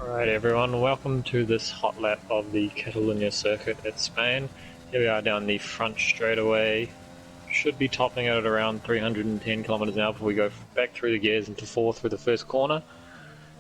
Alright everyone, welcome to this hot lap of the Catalunya circuit at Spain. Here we are down the front straightaway. Should be topping out at around 310 kilometers an hour before we go back through the gears into fourth for the first corner.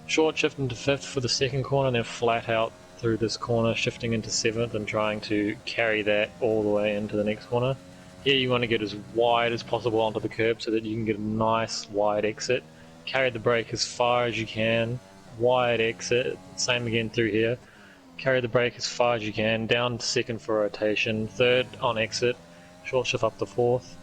Short shift into fifth for the second corner, and then flat out through this corner, shifting into seventh and trying to carry that all the way into the next corner. Here you want to get as wide as possible onto the curb so that you can get a nice wide exit. Carry the brake as far as you can. Wide exit, same again through here. Carry the brake as far as you can, down to second for rotation, third on exit, short shift up to fourth.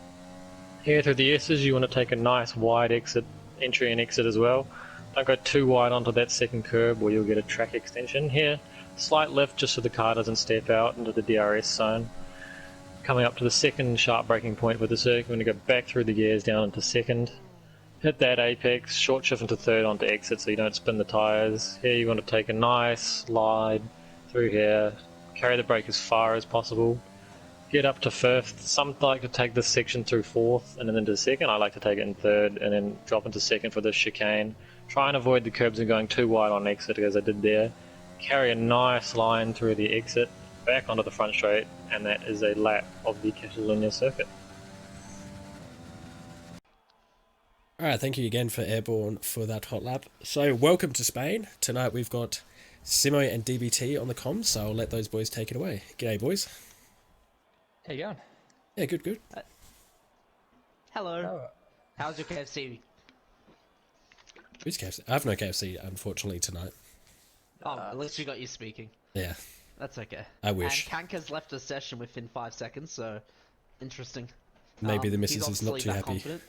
Here through the S's you want to take a nice wide exit, entry and exit as well. Don't go too wide onto that second curb or you'll get a track extension. Here, slight lift just so the car doesn't step out into the DRS zone. Coming up to the second sharp braking point for the circuit, we're going to go back through the gears down into second. Hit that apex, short shift into third onto exit so you don't spin the tyres. Here you want to take a nice slide through here, carry the brake as far as possible, get up to fifth. Some like to take this section through fourth and then into second. I like to take it in third and then drop into second for this chicane. Try and avoid the curbs and going too wide on exit as I did there. Carry a nice line through the exit, back onto the front straight, and that is a lap of the Catalunya circuit. Alright, thank you again for Airborne for that hot lap. So, welcome to Spain. Tonight we've got Simo and DBT on the comms, so I'll let those boys take it away. G'day, boys. How you going? Yeah, good. Hello. Oh, How's your KFC? Who's KFC? I have no KFC, unfortunately, tonight. Oh, at least we got you speaking. Yeah, That's okay. I wish. And Kanka's left the session within 5 seconds, so interesting. Maybe the he's missus is not obviously too that happy. confident.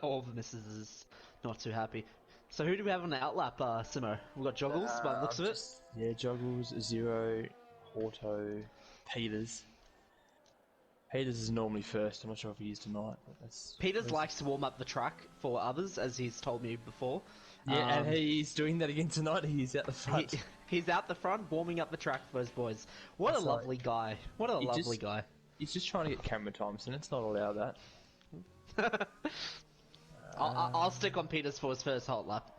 All the missus is not too happy. So who do we have on the outlap, Simo? We've got Joggles, by the looks of it. Yeah, Joggles, Zero, Auto, Peters. Peters is normally first. I'm not sure if he is tonight, but that's. Peters likes to warm up the track for others, as he's told me before. Yeah, and he's doing that again tonight. He's out the front. He's out the front, warming up the track for those boys. What That's a lovely guy. What a lovely guy. He's just trying to get camera time, so let's not allow that. I'll stick on Peters for his first hot lap.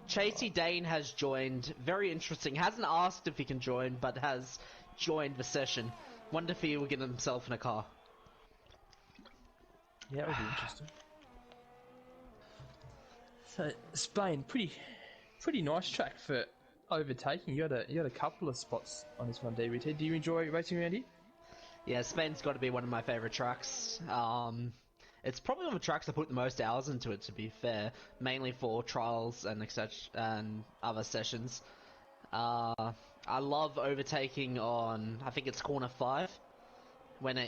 Chasey Dane has joined. Very interesting. Hasn't asked if he can join, but has joined the session. Wonder if he will get himself in a car. Yeah, that would be interesting. So Spain, pretty nice track for overtaking. You had a couple of spots on this one, DBT. Do you enjoy racing around here? Yeah, Spain's got to be one of my favourite tracks. It's probably one of the tracks I put the most hours into it, to be fair. Mainly for trials and etc. and other sessions. I love overtaking on, I think it's corner 5, when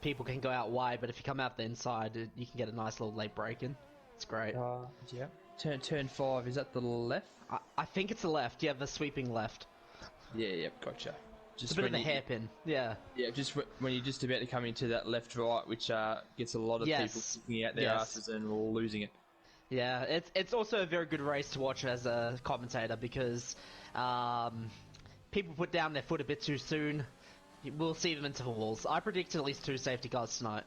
people can go out wide, but if you come out the inside, you can get a nice little late break in. It's great. Yeah. Turn 5, is that the left? I think it's the left, yeah, the sweeping left. Yeah, gotcha. It's a bit of a hairpin, yeah. Yeah, just when you're just about to come into that left-right, which gets a lot of people sticking out their asses and all losing it. Yeah, it's also a very good race to watch as a commentator because people put down their foot a bit too soon. We'll see them into the walls. I predict at least 2 safety cars tonight.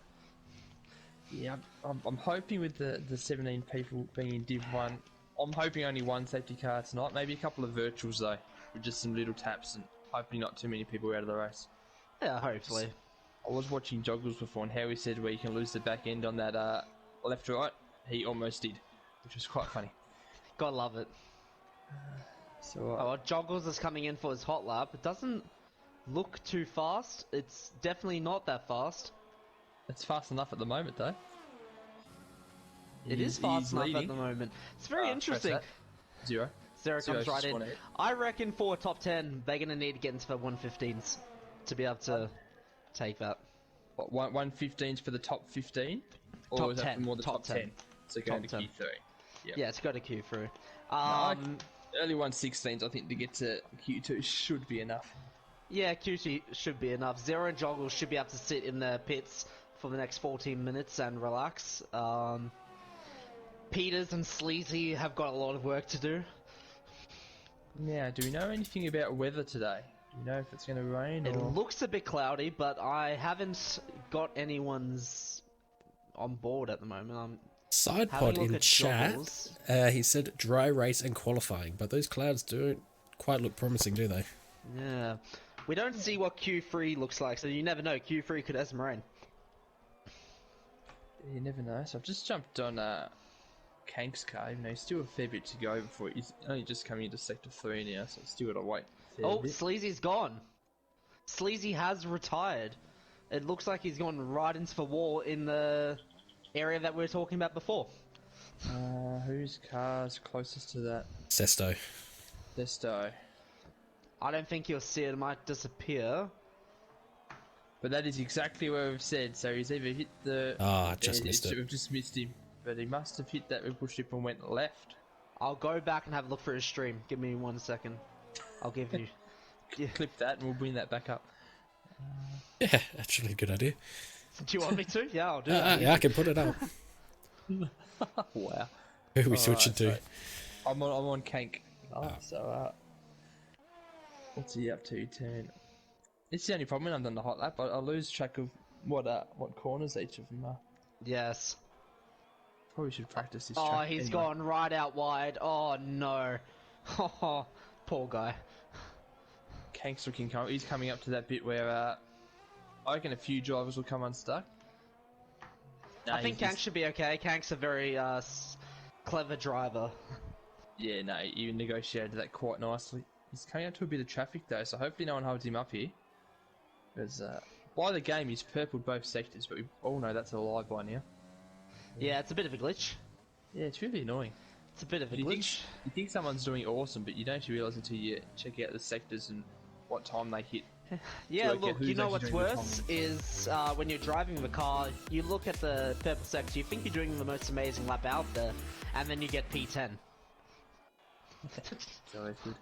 Yeah, I'm hoping with the 17 people being in Div 1, I'm hoping only 1 safety car tonight. Maybe a couple of virtuals though, with just some little taps and hopefully not too many people out of the race. Yeah, hopefully. I was watching Joggles before and how he said where you can lose the back end on that left-right. He almost did, which was quite funny. Gotta love it. So, well, Joggles is coming in for his hot lap. It doesn't look too fast. It's definitely not that fast. It's fast enough at the moment though. It is fast enough at the moment. It's very interesting. Zero Comes right in. I reckon for top 10, they're going to need to get into the 115s to be able to take that. What, 115s for the top 15? Or Top is that 10. for more the Top 10? So going to 10. Q3. Yeah, it's got to Q through. Early 116s, I think to get to Q2 should be enough. Yeah, Q2 should be enough. Zero and Joggle should be able to sit in the pits for the next 14 minutes and relax. Peters and Sleazy have got a lot of work to do. Now, do we know anything about weather today? Do we know if it's going to rain? It or... looks a bit cloudy, but I haven't got anyone's on board at the moment. Side Having pod a look in at chat, goggles. he said dry race and qualifying, but those clouds don't quite look promising, do they? Yeah. We don't see what Q3 looks like, so you never know. Q3 could have some rain. You never know. So I've just jumped on Kank's car, even though he's still a fair bit to go before he's only just coming into Sector 3 now, so he's still got to wait a fair Oh, bit. Sleazy's gone. Sleazy has retired. It looks like he's gone right into the wall in the area that we were talking about before. Whose car's closest to that? Sesto. Desto. I don't think you'll see it. It might disappear. But that is exactly where we've said, so he's either hit the... Ah, just missed it. We've just missed him. But he must have hit that ripple strip and went left. I'll go back and have a look for his stream. Give me 1 second. I'll give you. Yeah. Clip that and we'll bring that back up. Yeah, actually a good idea. Do you want me to? Yeah, I'll do that. Yeah, I can put it up. Wow. Who are we switching to? So I'm on Kank. So, what's he up to? Turn. It's the only problem when I'm on the hot lap. I lose track of what corners each of them are. Yes. Probably should practice this Oh, track. he's anyway. gone right out wide. Oh, no. Oh, poor guy. Kank's looking. He's coming up to that bit where I reckon a few drivers will come unstuck. I think Kank should be okay. Kank's a very clever driver. Yeah, no, he negotiated that quite nicely. He's coming up to a bit of traffic though, so hopefully no one holds him up here. Because by the game, he's purpled both sectors, but we all know that's a lie by now. Yeah, it's a bit of a glitch. Yeah, it's really annoying. It's a bit of a You glitch. think someone's doing awesome, but you don't realise until you check out the sectors and what time they hit. Yeah, work out look, who's you know actually what's doing the worse is when you're driving the car, you look at the purple sector, you think you're doing the most amazing lap out there, and then you get P10. So it's good.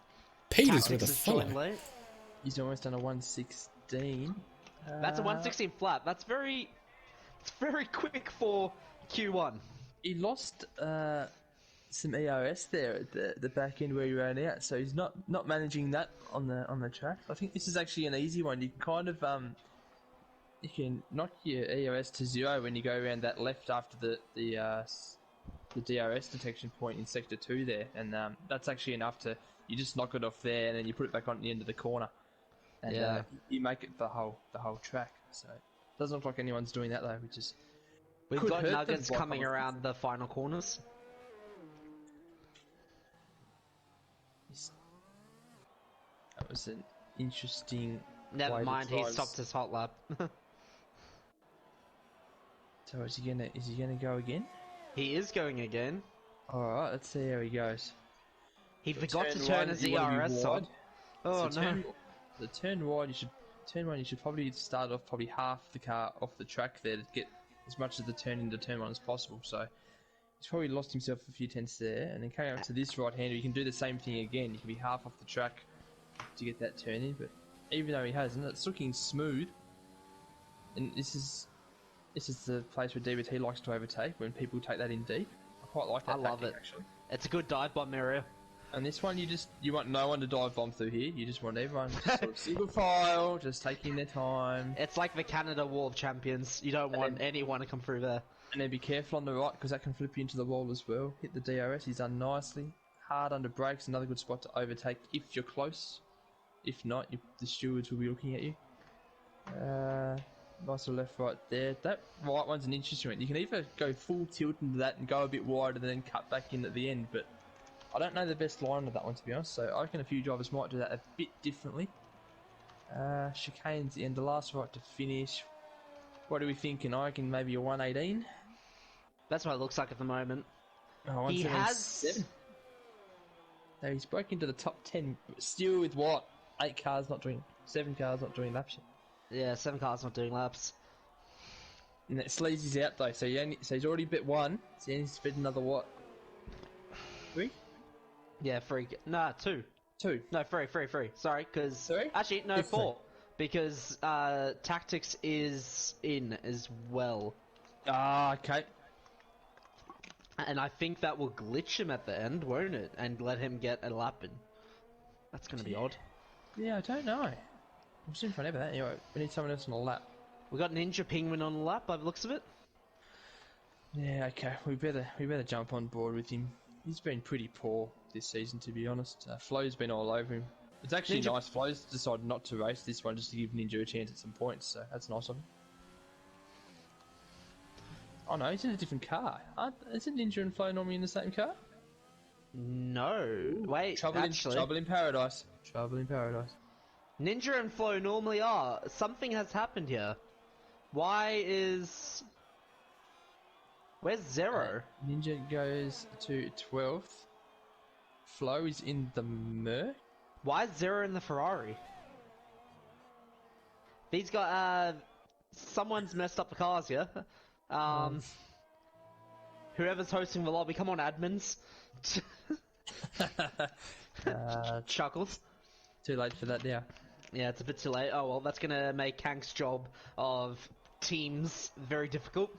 Peters with a Tactics has joined follow. late. He's almost done a 116. That's a 116 flat. It's very quick for Q1. He lost some EOS there at the back end where he ran out, so he's not managing that on the track. I think this is actually an easy one. You can kind of you can knock your EOS to 0 when you go around that left after the DRS detection point in sector 2 there, and that's actually enough to you just knock it off there and then you put it back on the end of the corner, and Yeah. you make it the whole track. So it doesn't look like anyone's doing that though, which is We've could got hurt them Nuggets by coming confidence. around the final corners. That was an interesting. Never way to mind, he try stopped his hot lap. So is he gonna go again? He is going again. All right, let's see how he goes. He forgot to Turn turn one, his you wanna be ERS wide. on. Oh So no. The turn wide, you should probably start off probably half the car off the track there to get as much of the turn into turn one as possible. So he's probably lost himself a few tenths there, and then coming up to this right-hander, you can do the same thing again. You can be half off the track to get that turn in, but even though he hasn't, it's looking smooth. And this is the place where DBT likes to overtake when people take that in deep. I quite like that. I love tactic, it. actually. It's a good dive bomb area. And this one, you want no one to dive bomb through here. You just want everyone sort of single file, just taking their time, It's like the Canada Wall of Champions. You don't want anyone to come through there. and then be careful on the right because that can flip you into the wall as well. Hit the DRS. He's done nicely. Hard under brakes. Another good spot to overtake if you're close. If not, the stewards will be looking at you. Nice little left right there. That right one's an interesting one. You can either go full tilt into that and go a bit wider and then cut back in at the end, but I don't know the best line of that one to be honest, so I reckon a few drivers might do that a bit differently. Chicane's the end, the last right to finish. What are we thinking? I reckon maybe a 118. That's what it looks like at the moment. Oh, He 177. No, he's broke into the top 10, but still with what? 7 cars not doing laps yet. Yeah, 7 cars not doing laps. And that Sleazy's out though, so he's already bit 1, so he needs to bid another what? 3? Yeah, 3. Nah, 2. 2. No, 3. Sorry, because... Sorry? Actually, no, It's 4. Because Tactics is in as well. Ah, okay. And I think that will glitch him at the end, won't it? And let him get a lap in. That's going to be odd. Yeah, I don't know. I'm soon forever that. Anyway, we need someone else on the lap. We got Ninja Penguin on the lap by the looks of it. Yeah, okay. We better jump on board with him. He's been pretty poor this season, to be honest. Flo's been all over him. It's actually Ninja- nice. Flo's decided not to race this one just to give Ninja a chance at some points, so that's nice of him. Oh no, he's in a different car. Isn't Ninja and Flo normally in the same car? No. Wait, Trouble actually. in paradise. Trouble in paradise. Ninja and Flo normally are. Something has happened here. Why is... Where's Zero? Ninja goes to 12th. Flo is in the Mer. Why is Zero in the Ferrari? These got, someone's messed up the cars here. Whoever's hosting the lobby, come on, admins. Chuckles. Too late for that now. Yeah, it's a bit too late. Oh well, that's gonna make Hank's job of teams very difficult.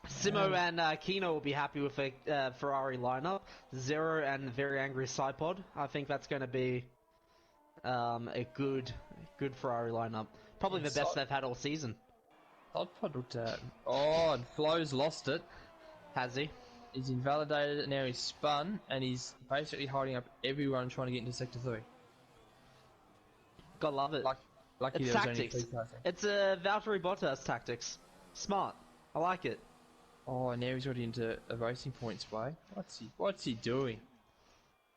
Simo and Kino will be happy with a Ferrari lineup. Zero and Very Angry Sidepod. I think that's going to be a good Ferrari lineup. Probably the best they've had all season. Sidepod looked at. Oh, and Flo's lost it. Has he? He's invalidated it. Now he's spun, and he's basically holding up everyone trying to get into Sector 3. God love it. Lucky It's there was only tactics. 3 cars. It's a Valtteri Bottas tactics. Smart. I like it. Oh, now he's already into a racing points way. What's he doing?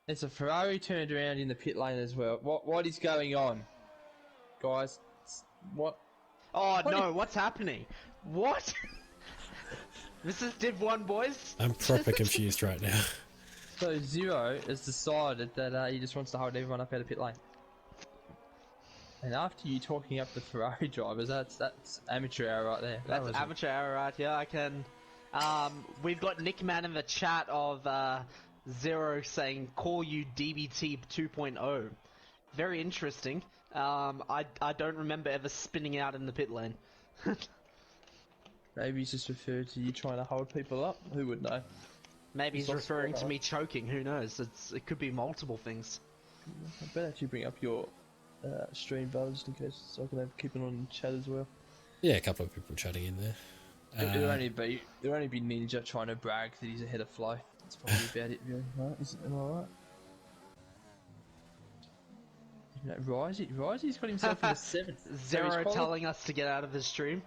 There's a Ferrari turned around in the pit lane as well. What is going on, guys? What? Oh no! What's happening? What? This is Div 1, boys. I'm proper confused right now. So Zero has decided that he just wants to hold everyone up out of pit lane. And after you talking up the Ferrari drivers, that's amateur hour right there. That's amateur hour right here. I can. We've got Nickman in the chat of Zero saying call you DBT 2.0. Very interesting. I don't remember ever spinning out in the pit lane. Maybe he's just referred to you trying to hold people up. Who would know? Maybe he's It's referring not- to me choking. Who knows? It could be multiple things. I better actually bring up your stream bar just in case, so I can have keep it on chat as well. Yeah, a couple of people chatting in there. It'll only be Ninja trying to brag that he's ahead of Flo. That's probably about it, really. Right? Isn't it alright? You know, Risey's got himself in the 7th. Zero telling us to get out of the stream.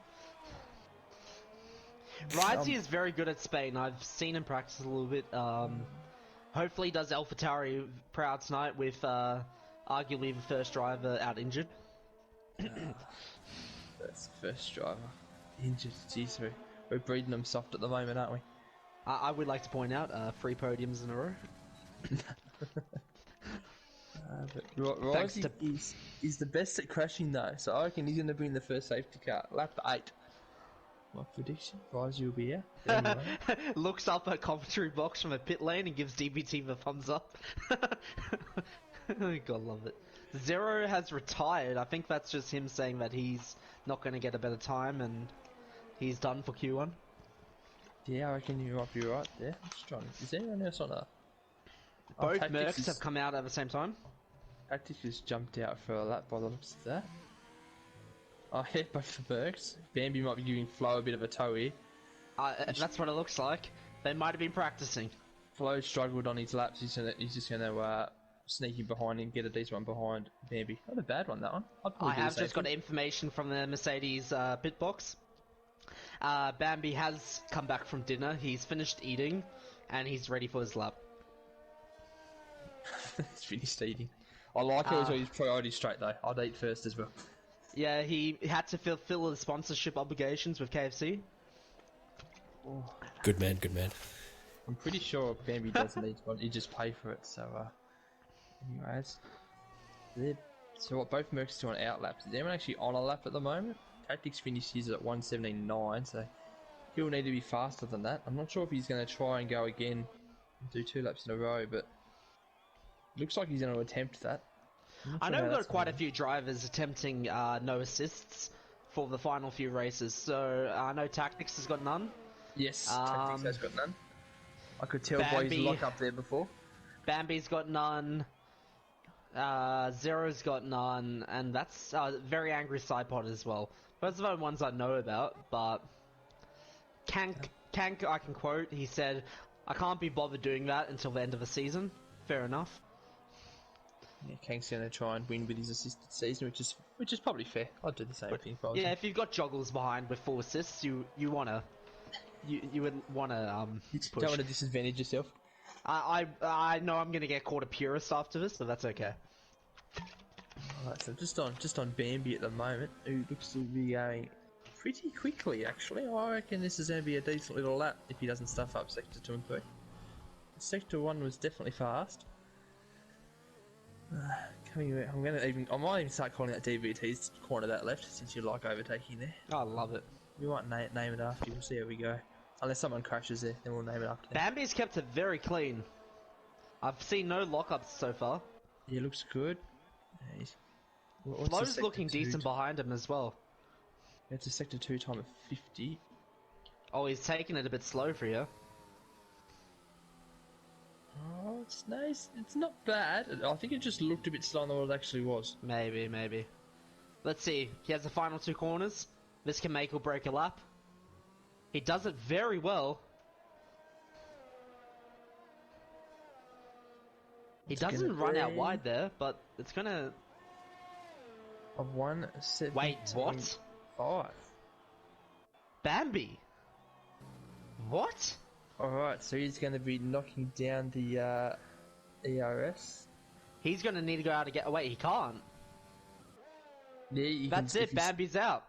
Rizey is very good at Spain. I've seen him practice a little bit. Hopefully he does AlphaTauri proud tonight with arguably the first driver out injured. That's the first driver. Injured. Jeez, we're breeding them soft at the moment, aren't we? I would like to point out 3 podiums in a row. But Risey is the best at crashing though, so I reckon he's going to be in the first safety car. Lap 8. My prediction, Risey will be out. Anyway. Looks up at commentary box from a pit lane and gives DBT the thumbs up. God love it. Zero has retired. I think that's just him saying that he's not going to get a better time and he's done for Q1. Yeah, I reckon you might be right there. I'm just trying. Is anyone else on a? Both Mercs have come out at the same time. Tactics just jumped out for a lap by the looks of that. Oh yeah, both the Mercs. Bambi might be giving Flo a bit of a tow here. That's what it looks like. They might have been practicing. Flo struggled on his laps. He's just going to sneak in behind and get a decent one behind Bambi. Not a bad one, that one. I have just got information from the Mercedes pit box. Bambi has come back from dinner. He's finished eating, and he's ready for his lap. He's finished eating. I like how he's got his priorities straight though. I'd eat first as well. Yeah, he had to fulfill his sponsorship obligations with KFC. Oh. Good man, good man. I'm pretty sure Bambi doesn't need one. He just pay for it. So, anyways, so what? Both Mercs do on out laps. Is anyone actually on a lap at the moment? Tactics finished his at 1:17.9, so he'll need to be faster than that. I'm not sure if he's going to try and go again and do 2 laps in a row, but looks like he's going to attempt that. I know we've got quite a few drivers attempting no assists for the final few races, so I know Tactics has got none. Yes, Tactics has got none. I could tell by his lock up there before. Bambi's got none. Zero's got none, and that's Very Angry Sidepod as well. Those are the ones I know about, but I can quote. He said, "I can't be bothered doing that until the end of the season." Fair enough. Yeah, Kank's going to try and win with his assisted season, which is probably fair. I'd do the same thing if I was Yeah, him. if you've got joggles behind with 4 assists, you would wanna You push. don't want to disadvantage yourself. I know I'm gonna get called a purist after this, but that's okay. Alright, so just on Bambi at the moment, who looks to be going pretty quickly actually. I reckon this is going to be a decent little lap if he doesn't stuff up Sector 2 and 3. Sector 1 was definitely fast. I might even start calling that DVT's corner that left, since you like overtaking there. I love it. We might name it after you, we'll see how we go. Unless someone crashes there, then we'll name it after them. Bambi's kept it very clean. I've seen no lockups so far. Yeah, looks good. What's the Flo's Sector looking 2 decent behind him as well. It's a Sector 2 time of 50. Oh, he's taking it a bit slow for you. Oh, it's nice. It's not bad. I think it just looked a bit slower than what it actually was. Maybe. Let's see. He has the final 2 corners. This can make or break a lap. He does it very well. He doesn't run out wide there, but it's gonna... A 1:17. Wait, what? 5. Bambi? What? Alright, so he's going to be knocking down the ERS. He's gonna need to go out and get away. He can't. Yeah, you That's can, it. Bambi's out.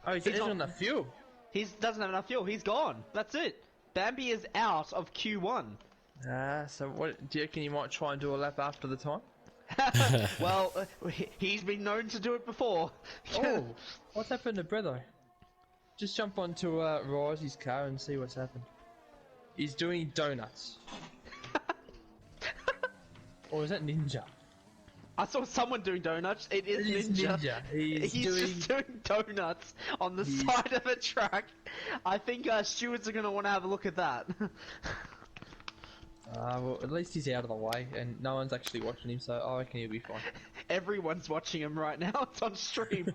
Oh, he's He's on the fuel. He doesn't have enough fuel. He's gone. That's it. Bambi is out of Q1. So what do you reckon you might try and do a lap after the time? Well, he's been known to do it before. Oh, what's happened to Breatho? Just jump onto Risey's car and see what's happened. He's doing donuts. Or is that Ninja? I saw someone doing donuts. It is Ninja. He's just doing donuts on the side of a track. I think stewards are going to want to have a look at that. Well, at least he's out of the way, and no one's actually watching him, so I reckon he'll be fine. Everyone's watching him right now. It's on stream.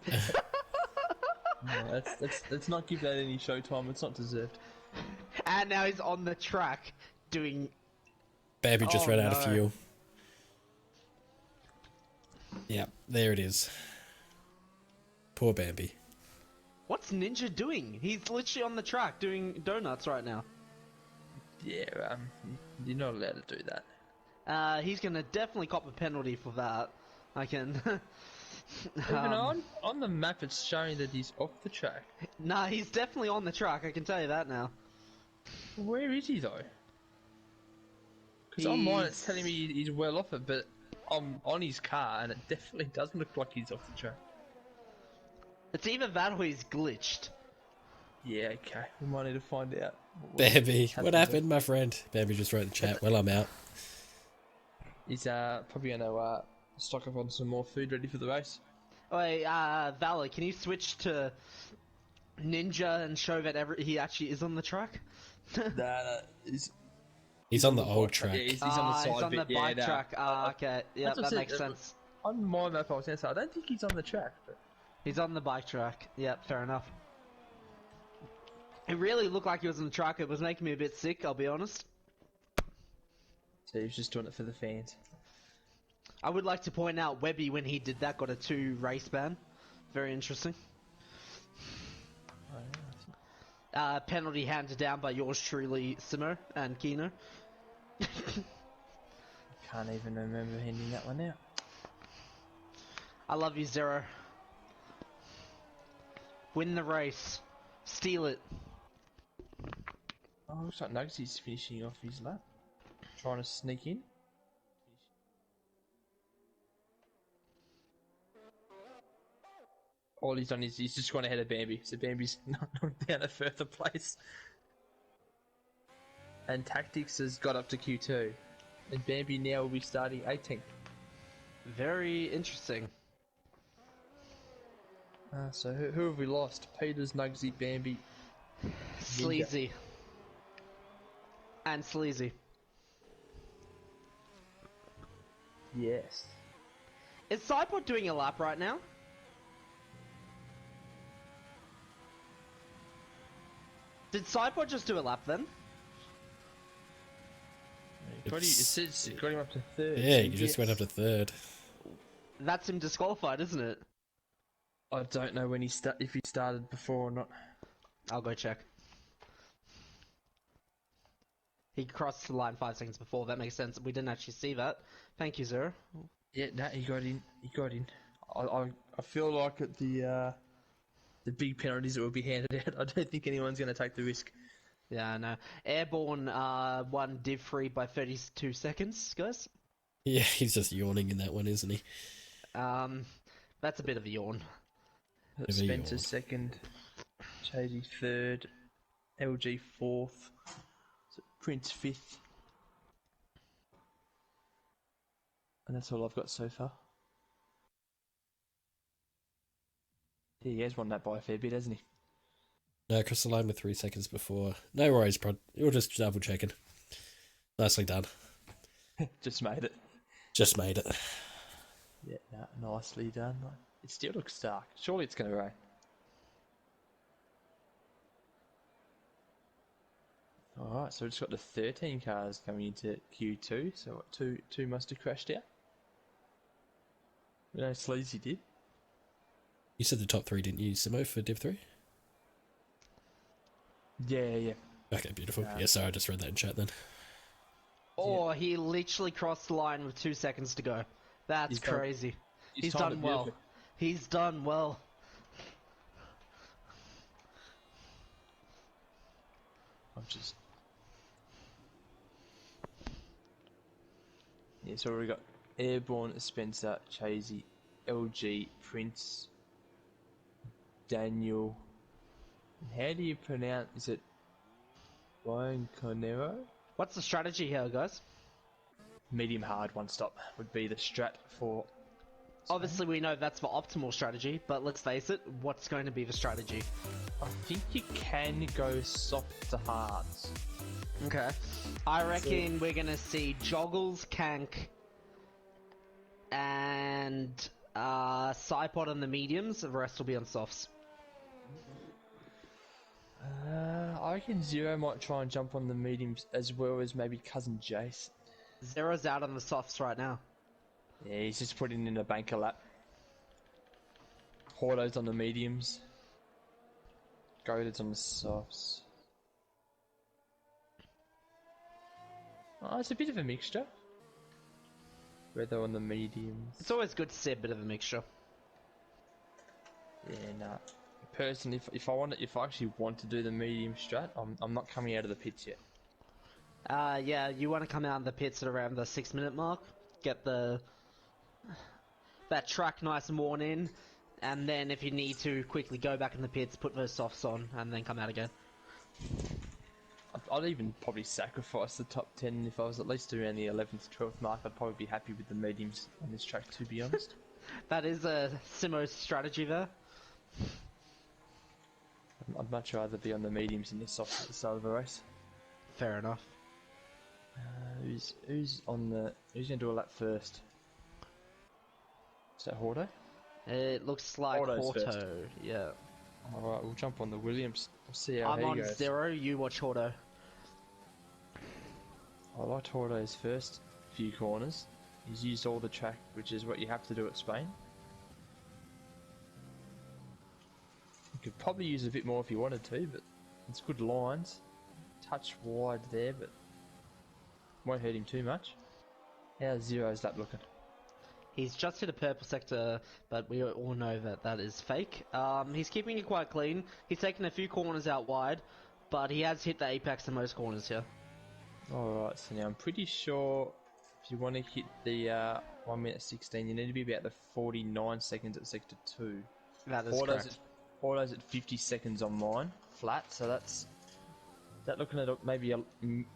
No, let's not give that any showtime. It's not deserved. And now he's on the track doing... Bambi just ran out of fuel. Yeah, there it is. Poor Bambi. What's Ninja doing? He's literally on the track doing donuts right now. Yeah, you're not allowed to do that. He's gonna definitely cop a penalty for that. I can... Even on the map, it's showing that he's off the track. Nah, he's definitely on the track, I can tell you that now. Where is he, though? Because on mine, it's telling me he's well off it, but I'm on his car, and it definitely doesn't look like he's off the track. It's either that or he's glitched. Yeah, okay. We might need to find out. Bambi, what happened, my friend? Bambi just wrote in the chat. Well, I'm out. He's probably going to stock up on some more food ready for the race. Wait, Valor, can you switch to Ninja and show that he actually is on the track? He's on the old track. Yeah, he's on the side he's on bit. the bike track. Okay, yeah, that makes sense. On my map, I was going to say, I don't think he's on the track. But... He's on the bike track. Yep, fair enough. It really looked like he was on the track. It was making me a bit sick, I'll be honest. So he was just doing it for the fans. I would like to point out Webby, when he did that, got a 2 race ban. Very interesting. Penalty handed down by yours truly, Simo and Kino. Can't even remember handing that one out. I love you, Zero. Win the race. Steal it. Oh, looks like Nugsy's finishing off his lap. Trying to sneak in. All he's done is he's just gone ahead of Bambi, so Bambi's knocked down a further place. And Tactics has got up to Q2. And Bambi now will be starting 18th. Very interesting. So who have we lost? Peters, Nugsy, Bambi, Sleazy. And Sleazy. Yes. Is Cypod doing a lap right now? Did Sideboard just do a lap then? It says got him up to third. Yeah, so you just went up to third. That's him disqualified, isn't it? I don't know when if he started before or not. I'll go check. He crossed the line 5 seconds before. That makes sense. We didn't actually see that. Thank you, Zero. Yeah, no, he got in. He got in. I feel like at the big penalties that will be handed out, I don't think anyone's going to take the risk. Yeah, I know. Airborne won Div 3 by 32 seconds, guys. Yeah, he's just yawning in that one, isn't he? That's a bit of a yawn. Spencer yawn. second, Chasey third, LG fourth, Prince fifth, and that's all I've got so far. Yeah, he has won that by a fair bit, hasn't he? No, crossed the line with 3 seconds before. No worries, Prod. You're just double checking. Nicely done. Just made it. Just made it. Yeah, no, nicely done. It still looks dark. Surely it's going to rain. Alright, so we've just got the 13 cars coming into Q2, so what, two must have crashed out. We know Sleazy did. You said the top 3, didn't you, Simo, for Div 3? Yeah. Okay, beautiful. Yeah, sorry, I just read that in chat then. Oh, he literally crossed the line with 2 seconds to go. That's crazy. He's done well. He's done well. Yeah, so we've got Airborne, Spencer, Chasey, LG, Prince, Daniel. How do you pronounce? Is it Brian Conero? What's the strategy here, guys? Medium hard one stop would be the strat for. Obviously, we know that's the optimal strategy, but let's face it, what's going to be the strategy? I think you can go soft to hards. Okay. I reckon we're going to see Joggles, Kank, and Cypod on the mediums. The rest will be on softs. I reckon Zero might try and jump on the mediums as well as maybe Cousin Jace. Zero's out on the softs right now. Yeah, he's just putting in a banker lap. Horto's on the mediums. Goated on the softs. Oh, it's a bit of a mixture. Whether on the mediums. It's always good to see a bit of a mixture. Yeah, nah. Personally, if I actually want to do the medium strat, I'm not coming out of the pits yet. Yeah, you want to come out of the pits at around the 6 minute mark, get that track nice and worn in, and then if you need to quickly go back in the pits, put those softs on, and then come out again. I'd even probably sacrifice the top 10 if I was at least around the 11th, 12th mark. I'd probably be happy with the mediums on this track, to be honest. That is a Simo's strategy there. I'd much rather be on the mediums than the softs at the start of the race. Fair enough. Who's gonna do a lap first? Is that Horto? It looks like Horto's Horto, first. yeah. Alright, we'll jump on the Williams. We'll see how I'm he on goes. Zero, you watch Horto. I liked Horto's first few corners. He's used all the track, which is what you have to do at Spain. You could probably use a bit more if you wanted to, but it's good lines. Touch wide there, but won't hurt him too much. How's Zero's lap looking? He's just hit a purple sector, but we all know that that is fake. He's keeping it quite clean. He's taken a few corners out wide, but he has hit the apex in most corners here. Alright, so now I'm pretty sure if you want to hit the 1 minute 16, you need to be about the 49 seconds at sector 2. That is correct. Auto's at 50 seconds on mine, flat, so that's looking at maybe a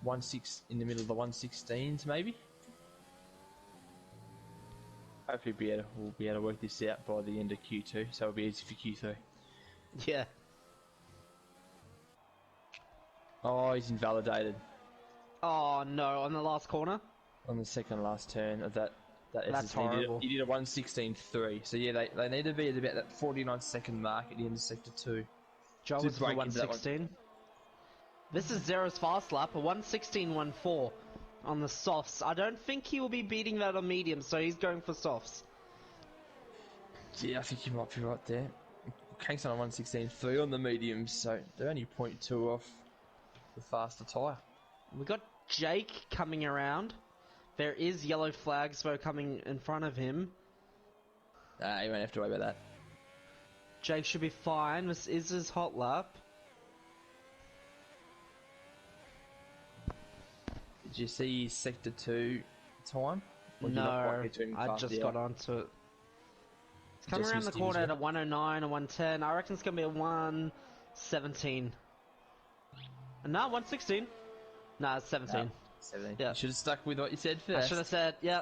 1.6 in the middle of the 1.16s, maybe. Hopefully we'll be able to work this out by the end of Q2, so it'll be easy for Q3. Yeah. Oh, he's invalidated Oh no, on the last corner? on the second last turn of that That's SSC. horrible. He did a 1.16.3, so yeah, they need to be at about that 49 second mark at the end of sector 2. Joe Did was for break into that one. 116. This is Zero's fast lap, a 1:16.14 on the softs. I don't think he will be beating that on medium, so he's going for softs. Yeah, I think you might be right there. Kingston on 1:16.3 on the mediums, so they're only 0.2 off the faster tyre. We got Jake coming around. There is yellow flags though coming in front of him. Nah, you won't have to worry about that. Jake should be fine. This is his hot lap. Did you see Sector 2 time? Or did you No, not quite get to him I past just the got hour? onto it. It's coming Just around the missed him corner as at a well. 109, a 110. I reckon it's going to be a 117. No, 116. No, it's 17. No, 17. Yeah. You should have stuck with what you said I first. should have said, yeah,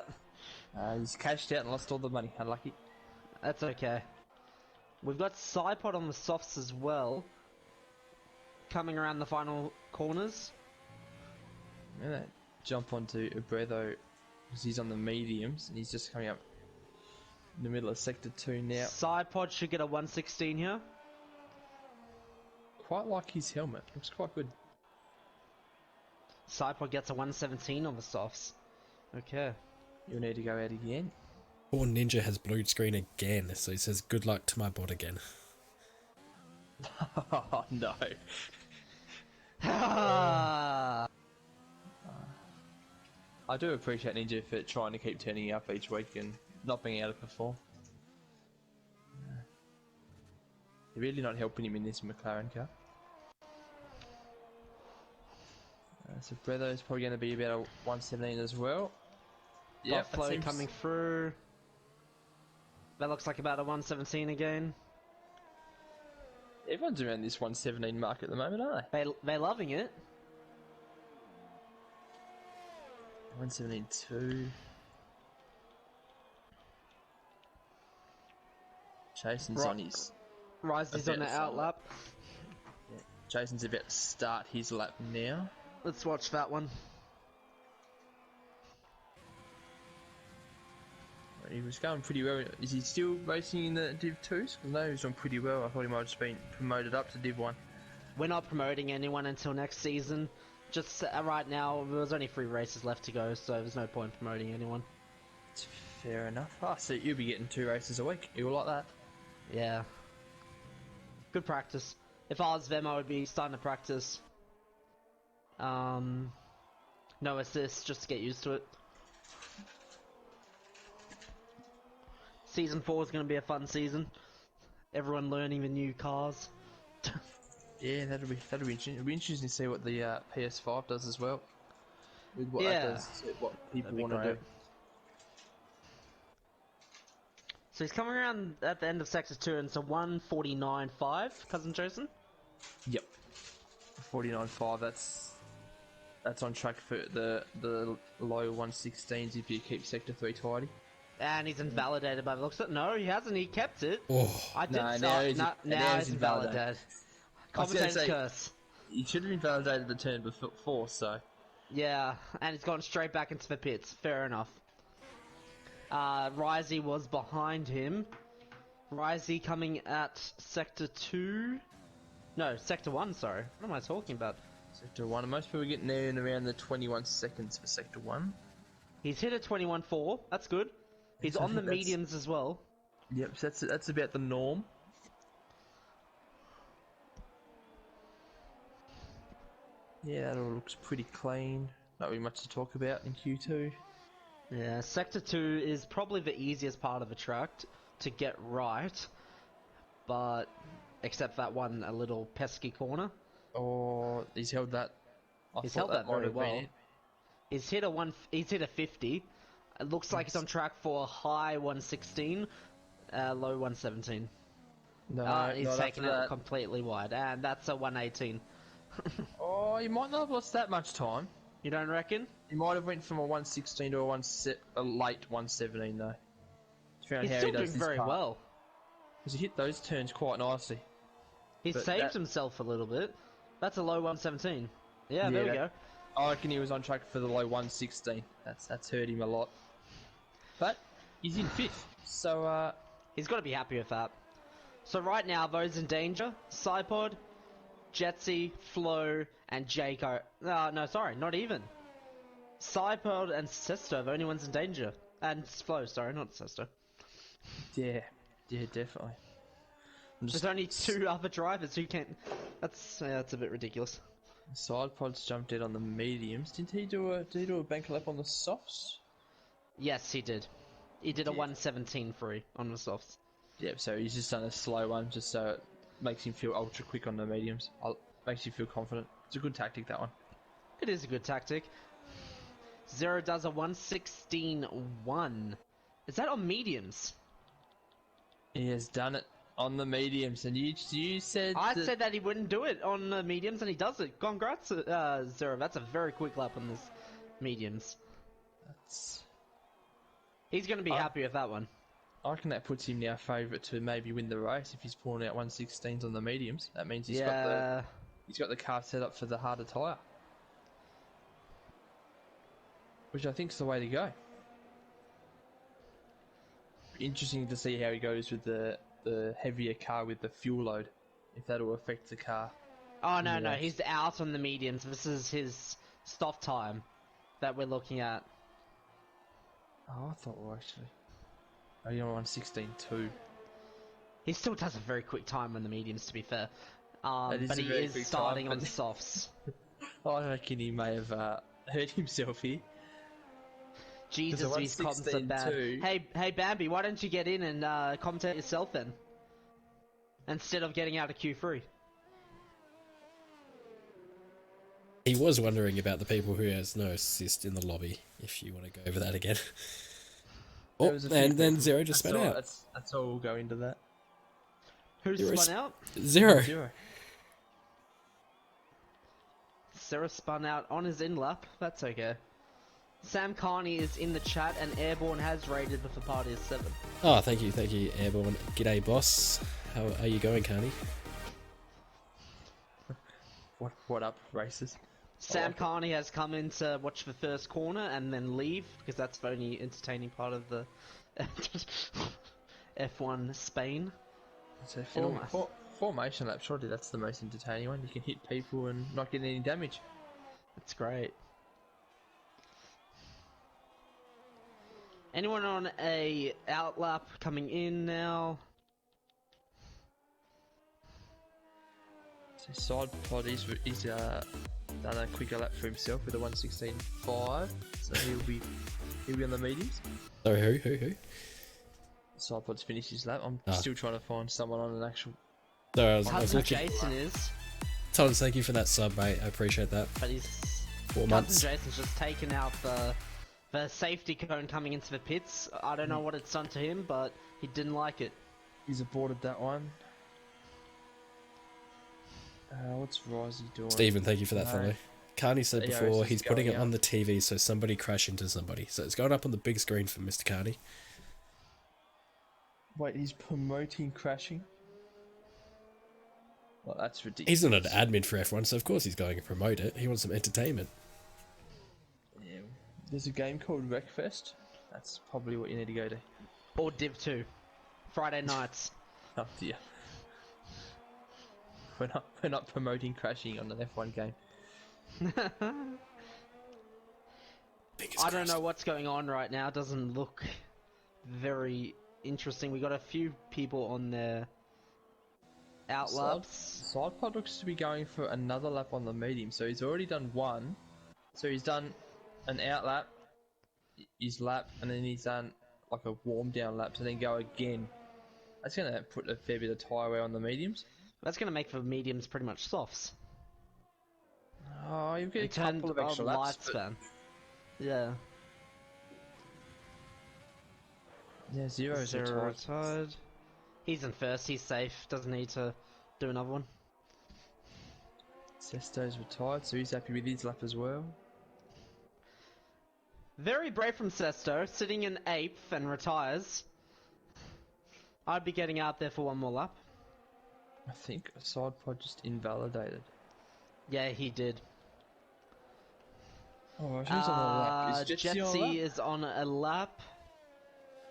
He's cashed out and lost all the money. Unlucky. that's okay. We've got Cypod on the softs as well. Coming around the final corners. I'm gonna jump onto Ubredo because he's on the mediums and he's just coming up in the middle of Sector 2 now. Cypod should get a 116 here. Quite like his helmet. Looks quite good. Cypod gets a 117 on the softs. Okay. You'll need to go out again. Poor Ninja has blue screen again, so he says good luck to my bot again. Oh no. I do appreciate Ninja for trying to keep turning up each week and not being able to perform. You're really not helping him in this McLaren car. So Breatho's probably going to be about a 117 as well. Yeah, Buffalo coming through. That looks like about a 117 again. Everyone's around this 117 mark at the moment, aren't they? They're loving it. 117.2. Jason's Right. on his. Rise is on the out lap. Jason's about to start his lap now. Let's watch that one. He was going pretty well. Is he still racing in the Div 2s? Because no, he was doing pretty well. I thought he might have just been promoted up to Div 1. We're not promoting anyone until next season. Just right now, there's only 3 races left to go, so there's no point promoting anyone. It's fair enough. Ah, so you'll be getting 2 races a week. You will like that? Yeah. Good practice. If I was them, I would be starting to practice. No assists, just to get used to it. Season 4 is going to be a fun season. Everyone learning the new cars. Yeah, that'll be interesting. It'll be interesting to see what the PS5 does as well. With what Yeah. that does, what people That'd be want to great. do. So he's coming around at the end of Sector 2 and it's a 149.5, Cousin Jason. Yep. 49.5. That's on track for the low 116s if you keep Sector 3 tidy. And he's invalidated by the looks of it. No, he hasn't. He kept it. Oh, I did No, say now he's- now now he's he's invalidated. invalidated. I was gonna Commentator's say- curse. You should have invalidated the turn before, so Yeah, and he's gone straight back into the pits. Fair enough. Risey was behind him. Risey coming at Sector 2. No, Sector 1, sorry. What am I talking about? Sector 1. Most people are getting there in around the 21 seconds for Sector 1. He's hit a 21.4. That's good. He's I on the think that's- mediums as well. Yep, so that's about the norm. Yeah, that all looks pretty clean. Not really much to talk about in Q2. Yeah, Sector 2 is probably the easiest part of the track to get right. But, except that one, a little pesky corner. Oh, he's held that. He's held that might very have been well. it. He's hit a 50. It looks like he's on track for a high 116, low 117. No, He's not taken after it that. completely wide, and that's a 118. Oh, he might not have lost that much time. You don't reckon? He might have went from a 116 to a late 117 though. Found He's how still he does doing this very part. well. Because he hit those turns quite nicely. He's But saved that- himself a little bit. That's a low 117. Yeah, there we go. I reckon he was on track for the low 116. That's hurt him a lot. But he's in fifth, so He's got to be happy with that. So right now, those in danger, Cypod, Jetsy, Flo, and Jake are... no, sorry, not even. Cypod and Sesto are the only ones in danger. And Flo, sorry, not Sesto. Yeah, definitely. There's only 2 other drivers who can... That's a bit ridiculous. Side pods jumped in on the mediums. Did he do a bank lap on the softs? Yes, he did. He did a 117 free on the softs. Yep, so he's just done a slow one just so it makes him feel ultra quick on the mediums. Makes you feel confident. It's a good tactic, that one. It is a good tactic. Zero does a 116.1. Is that on mediums? He has done it on the mediums, and you said I said that he wouldn't do it on the mediums, and he does it. Congrats, Zero. That's a very quick lap on this mediums. He's going to be happy with that one. I reckon that puts him now favourite to maybe win the race if he's pulling out 116s on the mediums. That means he's got the car set up for the harder tyre, which I think is the way to go. Interesting to see how he goes with the heavier car with the fuel load, if that'll affect the car. Oh no, he's out on the mediums. This is his stop time that we're looking at. Oh, I thought we were actually. Oh, you're on 116.2. He still does a very quick time on the mediums, to be fair. That is but a he very is quick starting time, on but- softs. I reckon he may have hurt himself here. Jesus, these comms are bad. 116.2. Hey, Bambi, why don't you get in and commentate yourself then? Instead of getting out of Q3. He was wondering about the people who has no assist in the lobby, if you want to go over that again. There Oh, was a few and then people. Zero just That's spun all- out. That's all we'll go into that. Who's Zero spun out? Zero. Zero. Sarah spun out on his in lap. That's okay. Sam Carney is in the chat, and Airborne has rated with the party as 7. Oh, thank you, Airborne. G'day, boss. How are you going, Carney? What up, races? Sam Carney has come in to watch the first corner and then leave, because that's the only entertaining part of the F1 Spain. So Almost. formation lap, surely that's the most entertaining one. You can hit people and not get any damage. That's great. Anyone on a outlap coming in now? So side pod is done a quicker lap for himself with a 116.5, so he'll be on the mediums. Sorry, who? Side pod's finished his lap. I'm still trying to find someone on an actual. Sorry, I was Cousin looking. Jason is, Thomas, thank you for that sub, mate. I appreciate that. but his 4 cousin months. Jason's just taken out the safety cone coming into the pits. I don't know what it's done to him, but he didn't like it. He's aborted that one. What's Risey doing? Stephen, thank you for that No. follow. Carney said Yeah, before it's he's just putting it going on out. the TV so somebody crash into somebody. So it's going up on the big screen for Mr. Carney. Wait, he's promoting crashing? Well, that's ridiculous. He's not an admin for F1, so of course he's going to promote it. He wants some entertainment. Yeah. There's a game called Wreckfest. That's probably what you need to go to. Or Div 2. Friday nights. Oh dear. We're not promoting crashing on an F1 game. Fingers I don't know crossed. what's going on right now. It doesn't look very interesting. We got a few people on their outlaps. Sidepod looks to be going for another lap on the medium, so he's already done one. So he's done an out lap, his lap, and then he's done like a warm down lap to then go again. That's going to put a fair bit of tyre wear on the mediums. That's going to make the mediums pretty much softs. Oh, you'll get a couple of extra laps. Lifespan. Yeah. Yeah, Zero's Zero retired. retired. He's in first. He's safe. Doesn't need to do another one. Sesto's retired, so he's happy with his lap as well. Very brave from Sesto, sitting in 8th and retires. I'd be getting out there for one more lap. I think a side pod just invalidated. Yeah, he did. Oh, who's on a lap? Is Jetsy on a Jetsy lap? is on a lap.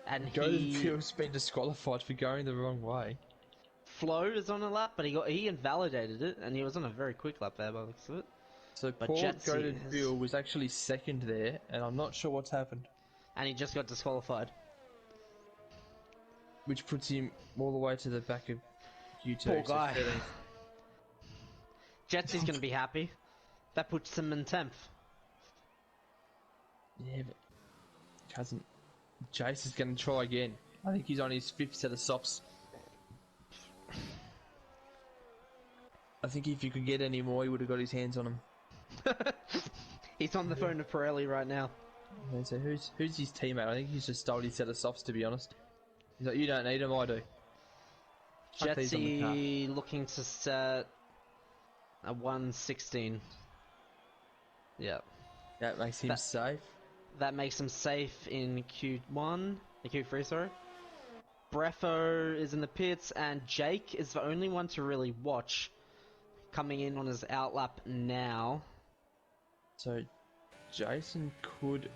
And Go to the he... field's been disqualified for going the wrong way. Flo is on a lap, but he invalidated it, and he was on a very quick lap there by the looks of it. So But poor Jetsy Goated has- Bill was actually second there, and I'm not sure what's happened. And he just got disqualified. Which puts him all the way to the back of Q2. Poor so guy. 13th. Jetsy's gonna be happy. That puts him in 10th. Yeah, but cousin Jace is going to try again. I think he's on his 5th set of softs. I think if you could get any more, he would have got his hands on them. He's on the phone to Pirelli right now. Okay, so who's his teammate? I think he's just stole his set of softs, to be honest. He's like, you don't need them, I do. Chuck these on the car. Jetsy looking to set a 116. Yeah. That makes him That- safe. That makes him safe in Q1, Q3, sorry. Breffo is in the pits, and Jake is the only one to really watch, coming in on his outlap now. So, Jason could...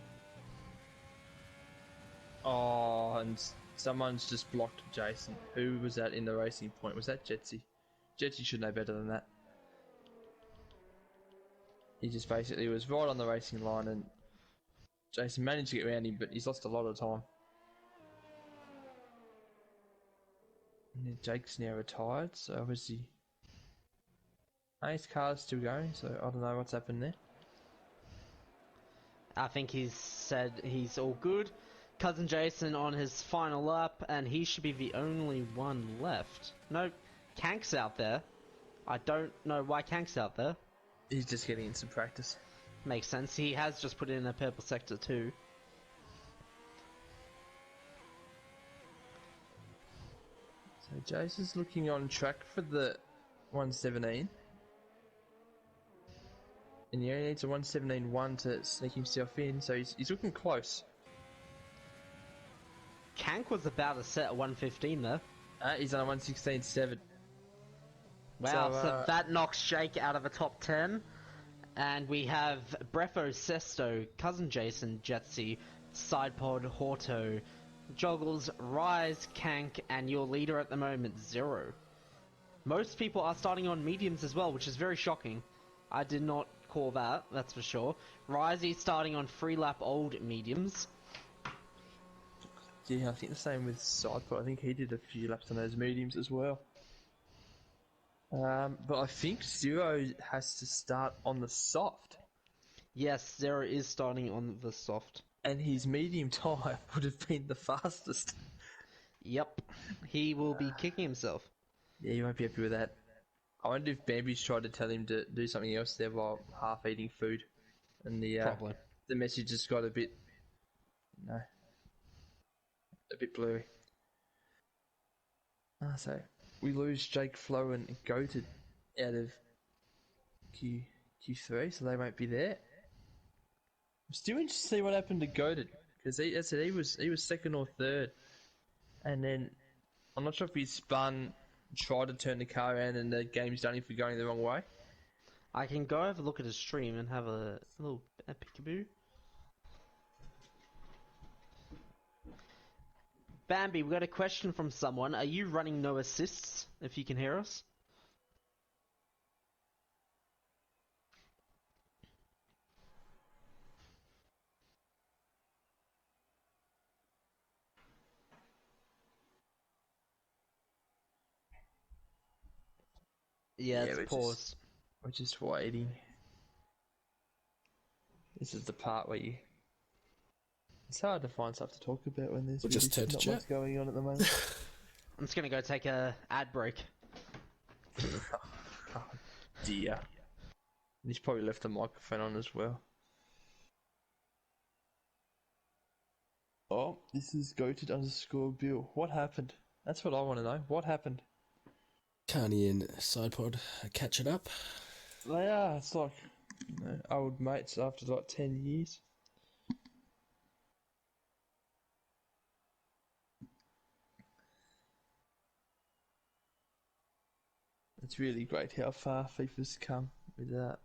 Oh, and someone's just blocked Jason. Who was that in the racing point? Was that Jetsy? Jetsy should know better than that. He just basically was right on the racing line, and Jason managed to get around him, but he's lost a lot of time. And then Jake's now retired, so obviously Ace car's still going, so I don't know what's happened there. I think he's said he's all good. Cousin Jason on his final lap, and he should be the only one left. No, Kank's out there. I don't know why Kank's out there. He's just getting in some practice. Makes sense. He has just put in a purple sector too. So Jason's looking on track for the 117. And he only needs a 117.1 to sneak himself in, so he's looking close. Kank was about to set a 115 there. He's on a 116.7. Wow, So, so that knocks Jake out of the top 10. And we have Breffo, Sesto, Cousin Jason, Jetsy, Sidepod, Horto, Joggles, Rise, Kank, and your leader at the moment, Zero. Most people are starting on mediums as well, which is very shocking. I did not call that, that's for sure. Risey's starting on 3-lap old mediums. Yeah, I think the same with Sidepod. I think he did a few laps on those mediums as well. But I think Zero has to start on the soft. Yes, Zero is starting on the soft. And his medium tyre would have been the fastest. Yep, he will be kicking himself. Yeah, you won't be happy with that. I wonder if Bambi's tried to tell him to do something else there while half eating food. And Probably. the message just got a bit... No. A bit blurry. So, we lose Jake, Flo and Goated out of Q3, so they won't be there. I'm still interested to see what happened to Goated, because he was second or third. And then, I'm not sure if he spun, tried to turn the car around and the game's done him for going the wrong way. I can go have a look at his stream and have a little peekaboo. Bambi, we got a question from someone. Are you running no assists, if you can hear us? Yeah, it's paused. We're just waiting. This is the part where you... It's hard to find stuff to talk about when there's We'll just turn to not chat. much going on at the moment. I'm just gonna go take a ad break. Oh dear. He's probably left the microphone on as well. Oh, this is goated_Bill. What happened? That's what I want to know. What happened? Carney and Sidepod are catching up. They are. It's like old mates after like 10 years. It's really great how far FIFA's come with that.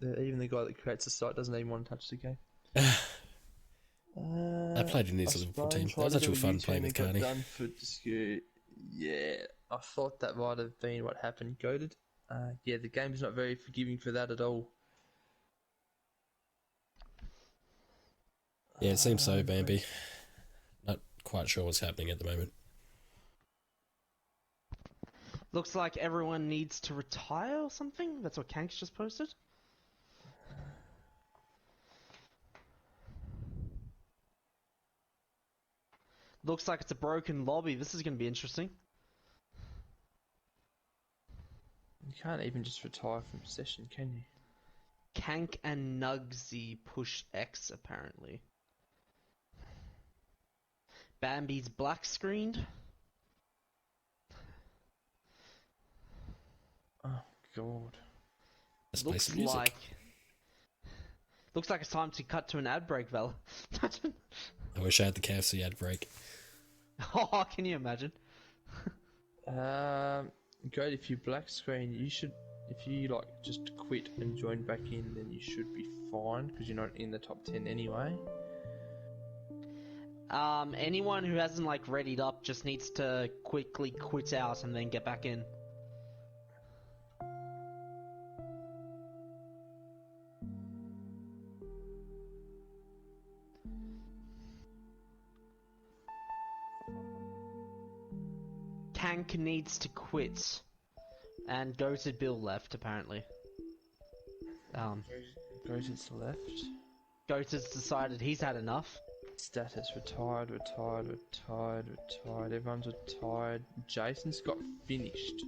Even the guy that creates the site doesn't even want to touch the game. I played in his Liverpool team. That was actually fun playing with Carney. Done for dispute. Yeah, I thought that might have been what happened. Goated. Yeah, the game's not very forgiving for that at all. Yeah, it seems so, Bambi. Not quite sure what's happening at the moment. Looks like everyone needs to retire or something. That's what Kank's just posted. Looks like it's a broken lobby. This is going to be interesting. You can't even just retire from session, can you? Kank and Nugsy push X, apparently. Bambi's black screened. Oh god. Let's play Looks some music. looks like it's time to cut to an ad break, Val. I wish I had the KFC ad break. Oh, can you imagine? Great. If you black screen, you should. If you like just quit and join back in, then you should be fine because you're not in the top 10 anyway. Anyone who hasn't like readied up just needs to quickly quit out and then get back in. Kank needs to quit and go to Bill left apparently. Goated's left. Goater's decided he's had enough. Status retired. Everyone's retired. Jason's got finished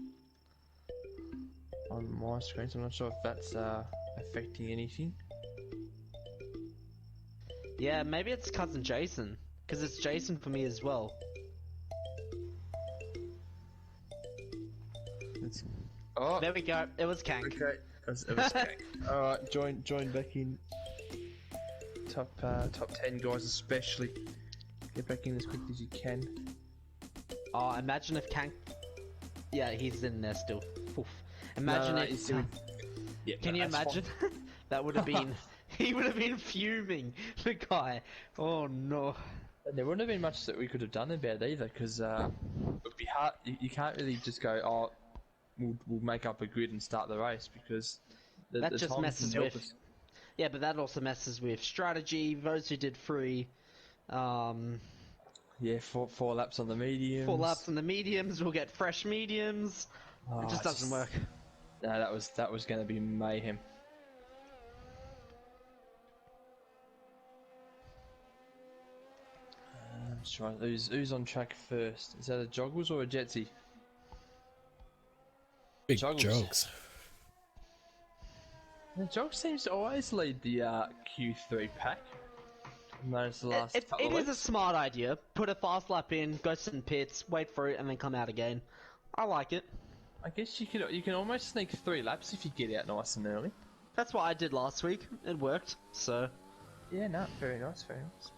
on my screen, so I'm not sure if that's affecting anything. Yeah, maybe it's cousin Jason, because it's Jason for me as well. Oh, There we go. It was Kank. okay. It was Alright, join back in. Top 10 guys especially. Get back in as quick as you can. Oh, imagine if Kank. Yeah, he's in there still. Oof. Imagine No, if. he's doing- Yeah, Can you that's imagine? fine. That would have been. He would have been fuming. The guy. Oh no. There wouldn't have been much that we could have done about it either, because it would be hard. You can't really just go, oh, we'll make up a grid and start the race, because That the just time messes doesn't help with- us. Yeah, but that also messes with strategy. Those who did free. Yeah, four laps on the mediums. 4 laps on the mediums. We'll get fresh mediums. Oh, It just doesn't work. No, that was going to be mayhem. Let's try. Who's on track first? Is that a Joggles or a Jetsy? Big Joggles. jogs. The Jog seems to always lead the Q3 pack. I've noticed the last It couple of is a weeks. smart idea. Put a fast lap in, go to some pits, wait for it, and then come out again. I like it. I guess you can almost sneak 3 laps if you get out nice and early. That's what I did last week. It worked. So Yeah, no, very nice, very nice.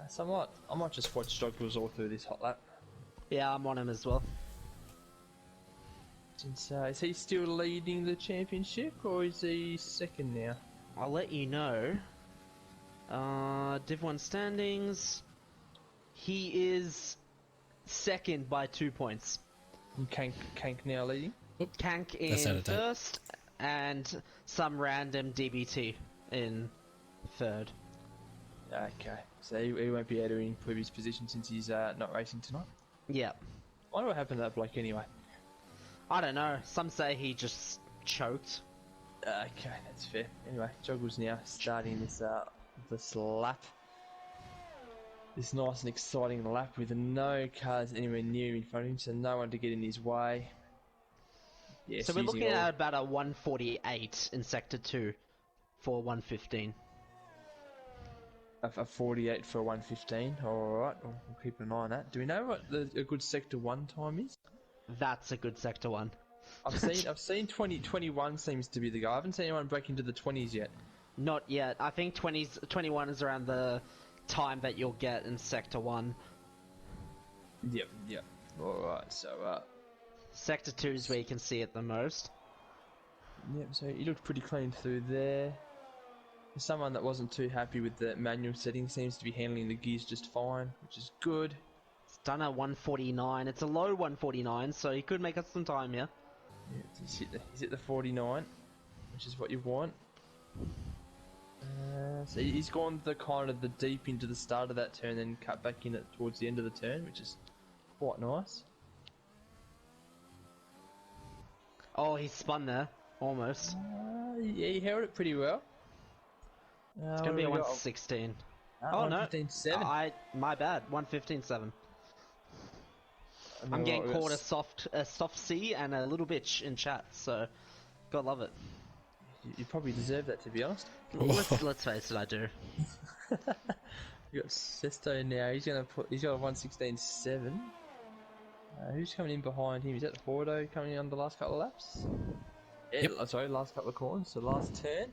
So I might just watch Joggles all through this hot lap. yeah, I'm on him as well. Since is he still leading the championship or is he second now? I'll let you know. Div 1 standings. He is second by 2 points. And Kank now leading. Kank That's out in of date. first, and some random DBT in third. Okay, so he won't be able to improve his position since he's not racing tonight. Yeah. I wonder what happened to that bloke anyway. I don't know. Some say he just choked. Okay, that's fair. Anyway, Joggles now starting this lap. This nice and exciting lap with no cars anywhere near him in front of him, so no one to get in his way. Yes, So we're using looking all- at about a 148 in Sector 2 for 115. a 48 for a 115. Alright, we'll keep an eye on that. Do we know what a good Sector 1 time is? That's a good Sector 1. I've seen 21 seems to be the guy. I haven't seen anyone break into the 20s yet. Not yet. I think 21 is around the time that you'll get in Sector 1. Yep. Alright, so Sector 2 is where you can see it the most. yep, so he looked pretty clean through there. Someone that wasn't too happy with the manual setting seems to be handling the gears just fine, which is good. done at 149. It's a low 149, so he could make us some time here. Yeah, he's hit the 49, which is what you want. So he's gone the kind of the deep into the start of that turn, then cut back in it towards the end of the turn, which is quite nice. Oh, he spun there, almost. Yeah, he held it pretty well. It's gonna be a 116. Oh no, 115.7. My bad, 115.7. I'm getting called a soft C and a little bitch in chat, so God love it. You probably deserve that, to be honest. Let's face it, I do. You got Sesto now. He's got a 116.7. Who's coming in behind him? Is that the Bordeaux coming in on the last couple of laps? Yeah, Yep. Sorry, last couple of corners. So last turn.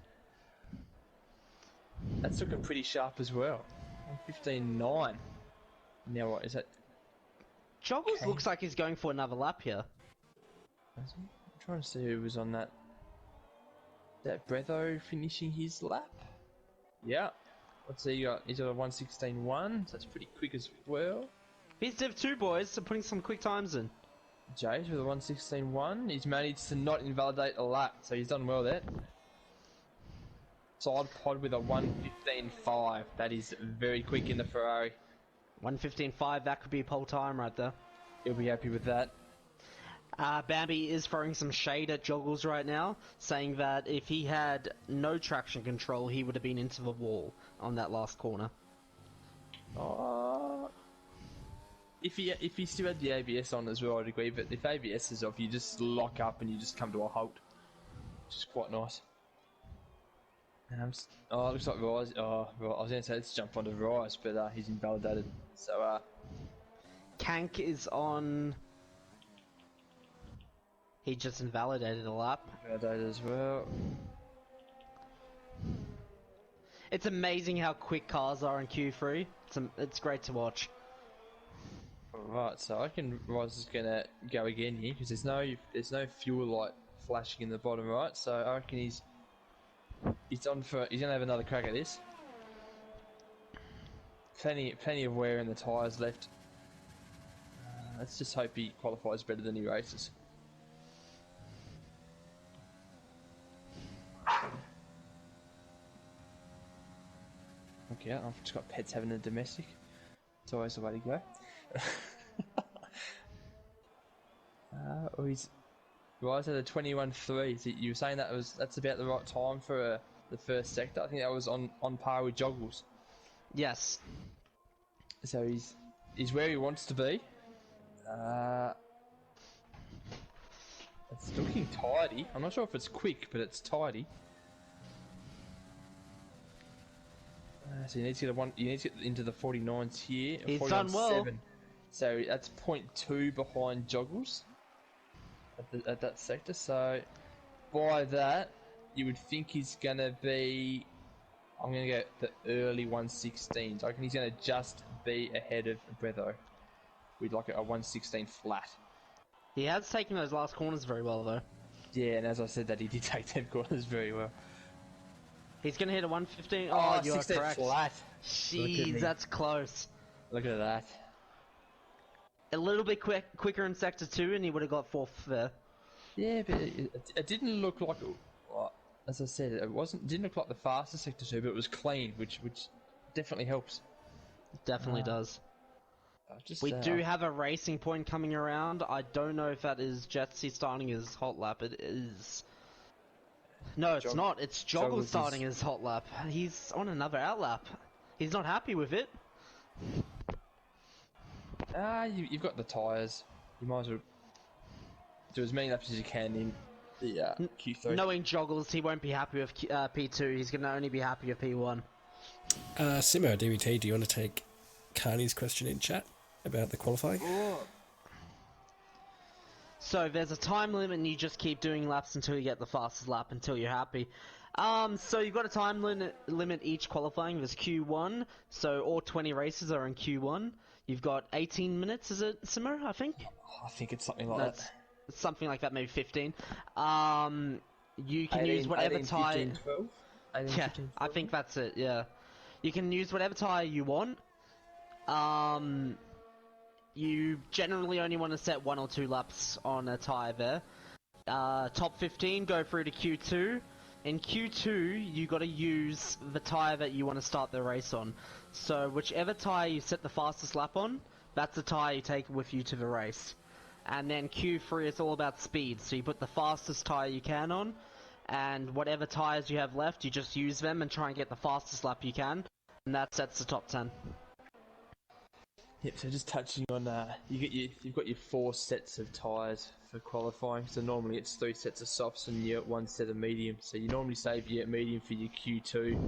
That's looking pretty sharp as well. 115.9. Now what is that? Joggles looks like he's going for another lap here. I'm trying to see who was on that. That Bretho finishing his lap? Yeah. What's he got? He's got a 116.1, so that's pretty quick as well. He's Div 2, boys, so putting some quick times in. James with a 116.1. He's managed to not invalidate a lap, so he's done well there. Side pod with a 115.5. That is very quick in the Ferrari. 115.5, that could be pole time right there. He'll be happy with that. Bambi is throwing some shade at Joggles right now, saying that if he had no traction control, he would have been into the wall on that last corner. If he still had the ABS on as well, I'd agree. But if ABS is off, you just lock up and you just come to a halt, which is quite nice. And it looks like Rise. I was going to say let's jump onto Rise, but he's invalidated. So Kank is on. He just invalidated a lap. invalidated as well. It's amazing how quick cars are in Q3. It's great to watch. Right, so I reckon Rise is going to go again here because there's no fuel light flashing in the bottom right. So I reckon he's on for. He's going to have another crack at this. Plenty of wear in the tyres left. Let's just hope he qualifies better than he races. Okay, I've just got pets having a domestic. It's always the way to go. He's Rise at a 21.3. So you were saying that's about the right time for the first sector. I think that was on par with Joggles. Yes. So he's where he wants to be. It's looking tidy. I'm not sure if it's quick, but it's tidy. So you need to get into the 49s here. He's done well. So that's 0.2 behind Joggles at that sector. So by that, you would think he's gonna be. I'm gonna go the early 116s. I reckon he's gonna just be ahead of Bretho with like a 116 flat. He has taken those last corners very well, though. Yeah, and as I said, that he did take 10 corners very well. He's going to hit a 115. Oh, you're 16 correct. flat. Jeez, that's close. Look at that. A little bit quicker in Sector 2, and he would have got 4th there. Yeah, but it didn't look like, as I said, didn't look like the fastest Sector 2, but it was clean, which definitely helps. Definitely does. We do have a racing point coming around. I don't know if that is Jetsy starting his hot lap. It is. No, it's not. It's Joggle starting his hot lap. He's on another outlap. He's not happy with it. You've got the tyres. You might as well do as many laps as you can in the Q3. Knowing Joggles, he won't be happy with P2. He's going to only be happy with P1. Simo, DBT, do you want to take Carney's question in chat about the qualifying? Oh. So there's a time limit and you just keep doing laps until you get the fastest lap until you're happy. So you've got a time limit each qualifying. There's Q1, so all 20 races are in Q1. You've got 18 minutes, is it, Simo, I think? I think it's something like that. Something like that, maybe 15. You can use whatever 18, tyre... 15, 12? 18, Yeah, 15, 12? I think that's it, yeah. You can use whatever tyre you want. you generally only want to set 1 or 2 laps on a tyre there. Top 15 go through to Q2. In Q2, you got to use the tyre that you want to start the race on. So whichever tyre you set the fastest lap on, that's the tyre you take with you to the race. And then Q3 is all about speed, so you put the fastest tyre you can on, and whatever tyres you have left, you just use them and try and get the fastest lap you can, and that sets the top 10. Yep, so just touching on, you've got your 4 sets of tyres for qualifying, so normally it's 3 sets of softs and you get 1 set of medium, so you normally save your medium for your Q2,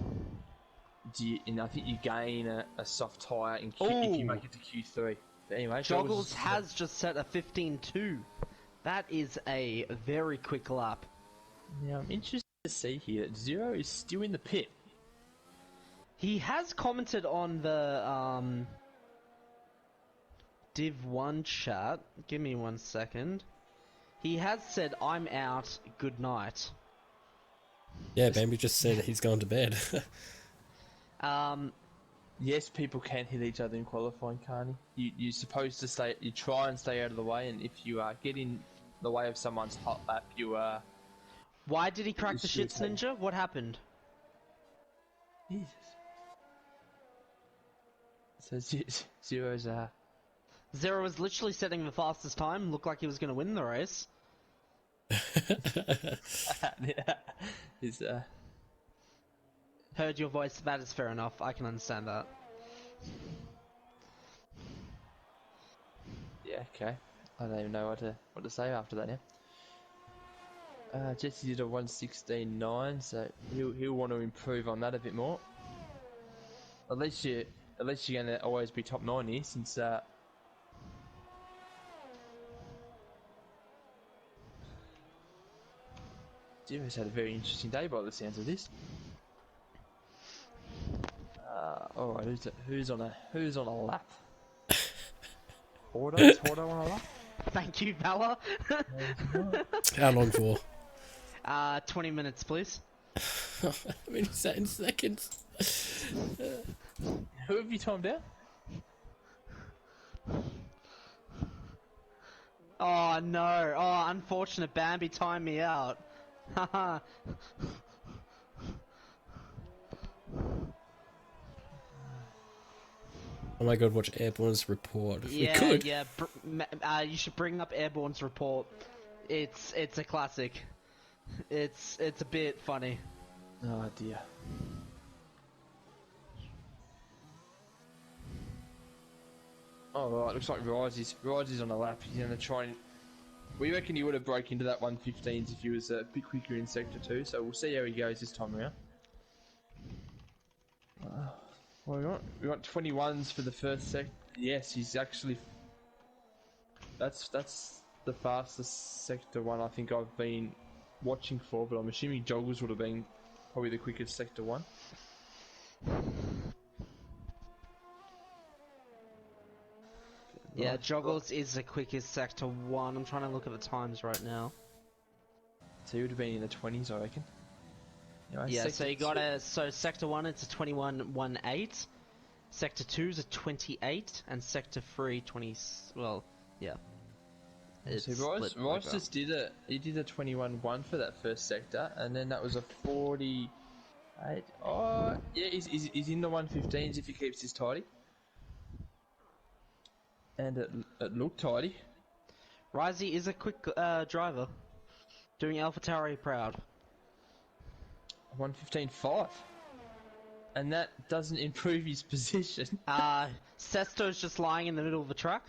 and I think you gain a soft tyre if you make it to Q3. But anyway, Joggles has just set a 15.2. That is a very quick lap. Yeah, I'm interested to see here that Zero is still in the pit. He has commented on the Div 1 chat. Give me 1 second. He has said, "I'm out, good night." Yeah, Bambi just said he's gone to bed. Yes, people can hit each other in qualifying, can't he? You're supposed to you try and stay out of the way, and if you get in the way of someone's hot lap, you Why did he crack the shits, Ninja? What happened? Jesus. So Zero's Zero was literally setting the fastest time, looked like he was going to win the race. yeah, he's Heard your voice, that is fair enough, I can understand that. yeah, okay. I don't even know what to say after that now. Jesse did a 1:16.9, so he'll want to improve on that a bit more. At least you're gonna always be top 90 since Jimmy's had a very interesting day by the sounds of this. All right, who's on a lap? Hordo on a lap? Thank you, Bella. How long for? 20 minutes, please. How many seconds? Who have you timed out? Oh no, oh unfortunate, Bambi timed me out. Haha. Oh my god, watch Airborne's report. Yeah, we could. yeah, you should bring up Airborne's report. It's a classic. It's a bit funny. Oh dear. Oh right, looks like Rises on a lap. He's gonna try and. We reckon he would have broke into that 115s if he was a bit quicker in sector 2. So we'll see how he goes this time around. What we got 21s for the first sector. Yes, he's actually. That's the fastest sector 1 I think I've been watching for, but I'm assuming Joggles would have been probably the quickest sector 1. Yeah, Joggles is the quickest sector 1. I'm trying to look at the times right now. So he would have been in the 20s, I reckon. Anyway, Yeah, so you got so sector 1 it's a 21.18, sector 2 is a 28, and sector 3 20. Well, yeah. So Rice just did a 21.1 for that first sector, and then that was a 48. Oh yeah, he's in the 115s if he keeps his tidy. And it looked tidy. Risey is a quick driver, doing AlphaTauri proud. 115.5. And that doesn't improve his position. Sesto's just lying in the middle of the track.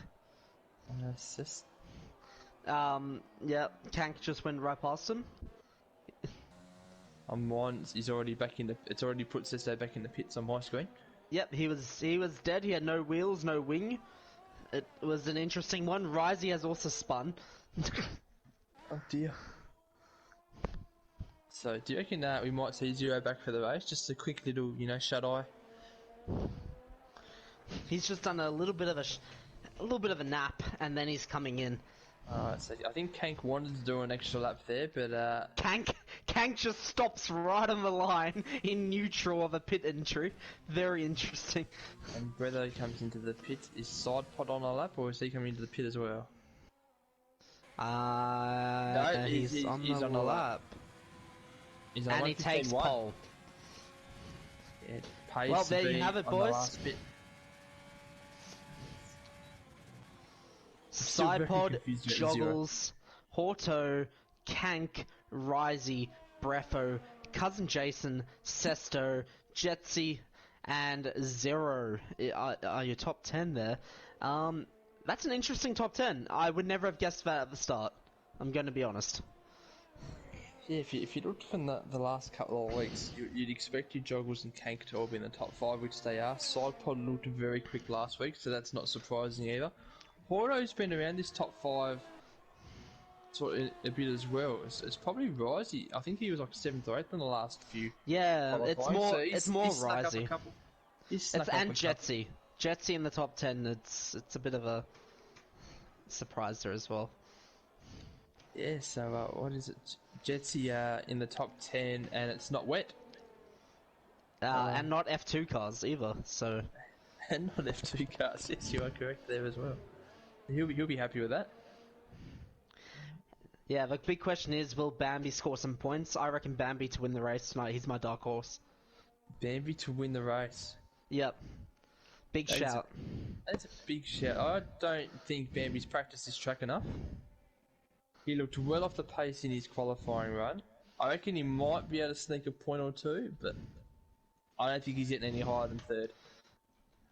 Yeah, Kank just went right past him. He's already back in the. It's already put Sesto back in the pits on my screen. Yep, he was dead. He had no wheels, no wing. It was an interesting one. Risey has also spun. Oh dear. So, do you reckon we might see Zero back for the race? Just a quick little, shut eye. He's just done a little bit of a nap, and then he's coming in. Alright, so I think Kank wanted to do an extra lap there, but Kank Kank just stops right on the line in neutral of a pit entry. Very interesting. And whether he comes into the pit, is side pod on a lap, or is he coming into the pit as well? He's on the lap. He's on And he takes 1:15.1. pole. It pays Well, to there be you have it, on the boys. last bit. still very Sidepod, confused about the zero. Joggles, Horto, Kank, Risey, Breffo, Cousin Jason, Sesto, Jetsy, and Zero are your top 10 there. That's an interesting top 10. I would never have guessed that at the start. I'm going to be honest. Yeah, if you look from the last couple of weeks, you'd expect your Joggles and Kank to all be in the top 5, which they are. Sidepod looked very quick last week, so that's not surprising either. Horto's been around this top 5 sort of a bit as well. It's probably Risey. I think he was like 7th or 8th in the last few. Yeah, it's more So it's he's more snuck up a Risey. couple. It's and Jetsy. Jetsy in the top 10. It's a bit of a surprise there as well. Yeah, so what is it? Jetsy in the top 10, and it's not wet. And not F2 cars either. So And not F2 cars. Yes, you are correct there as well. He'll be happy with that. yeah, the big question is, will Bambi score some points? I reckon Bambi to win the race tonight. He's my dark horse. Bambi to win the race. Yep. Big That is shout. That's a big shout. I don't think Bambi's practiced this track enough. He looked well off the pace in his qualifying run. I reckon he might be able to sneak a point or two, but I don't think he's getting any higher than 3rd.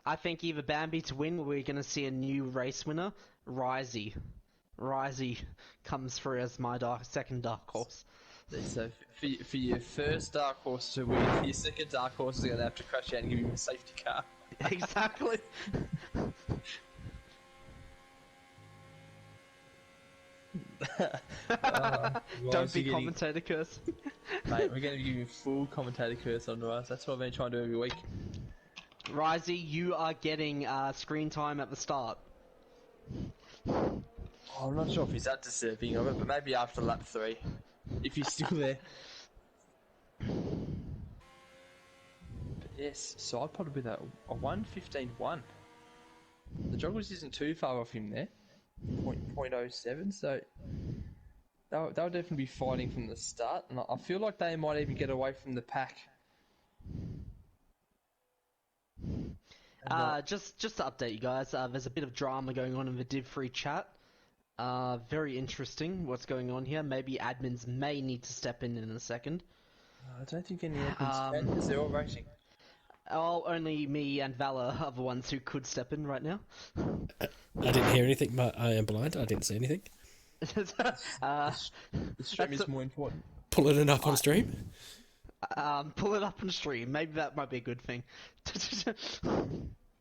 I think either Bambi to win, or we're going to see a new race winner, Risey. Risey comes through as my second dark horse. So for your first dark horse to win, your second dark horse is going to have to crash out and give him a safety car. Exactly. Don't be commentator curse. Mate, we're going to give you full commentator curse on Rice. That's what I've been trying to do every week. Risey, you are getting screen time at the start. Oh, I'm not sure if he's that deserving of it, but maybe after lap 3, if he's still there. But yes, so I'd probably be a 1:15.1. The Joggles isn't too far off him there, 0.07, so they'll definitely be fighting from the start, and I feel like they might even get away from the pack. Just to update you guys, there's a bit of drama going on in the Div 3 chat. Very interesting what's going on here. Maybe admins may need to step in a second. I don't think any admins can, because they're all racing. Oh, only me and Valor are the ones who could step in right now. I didn't hear anything, but I am blind. I didn't see anything. The stream is more important. Pulling it up on stream. Pull it up on stream. Maybe that might be a good thing.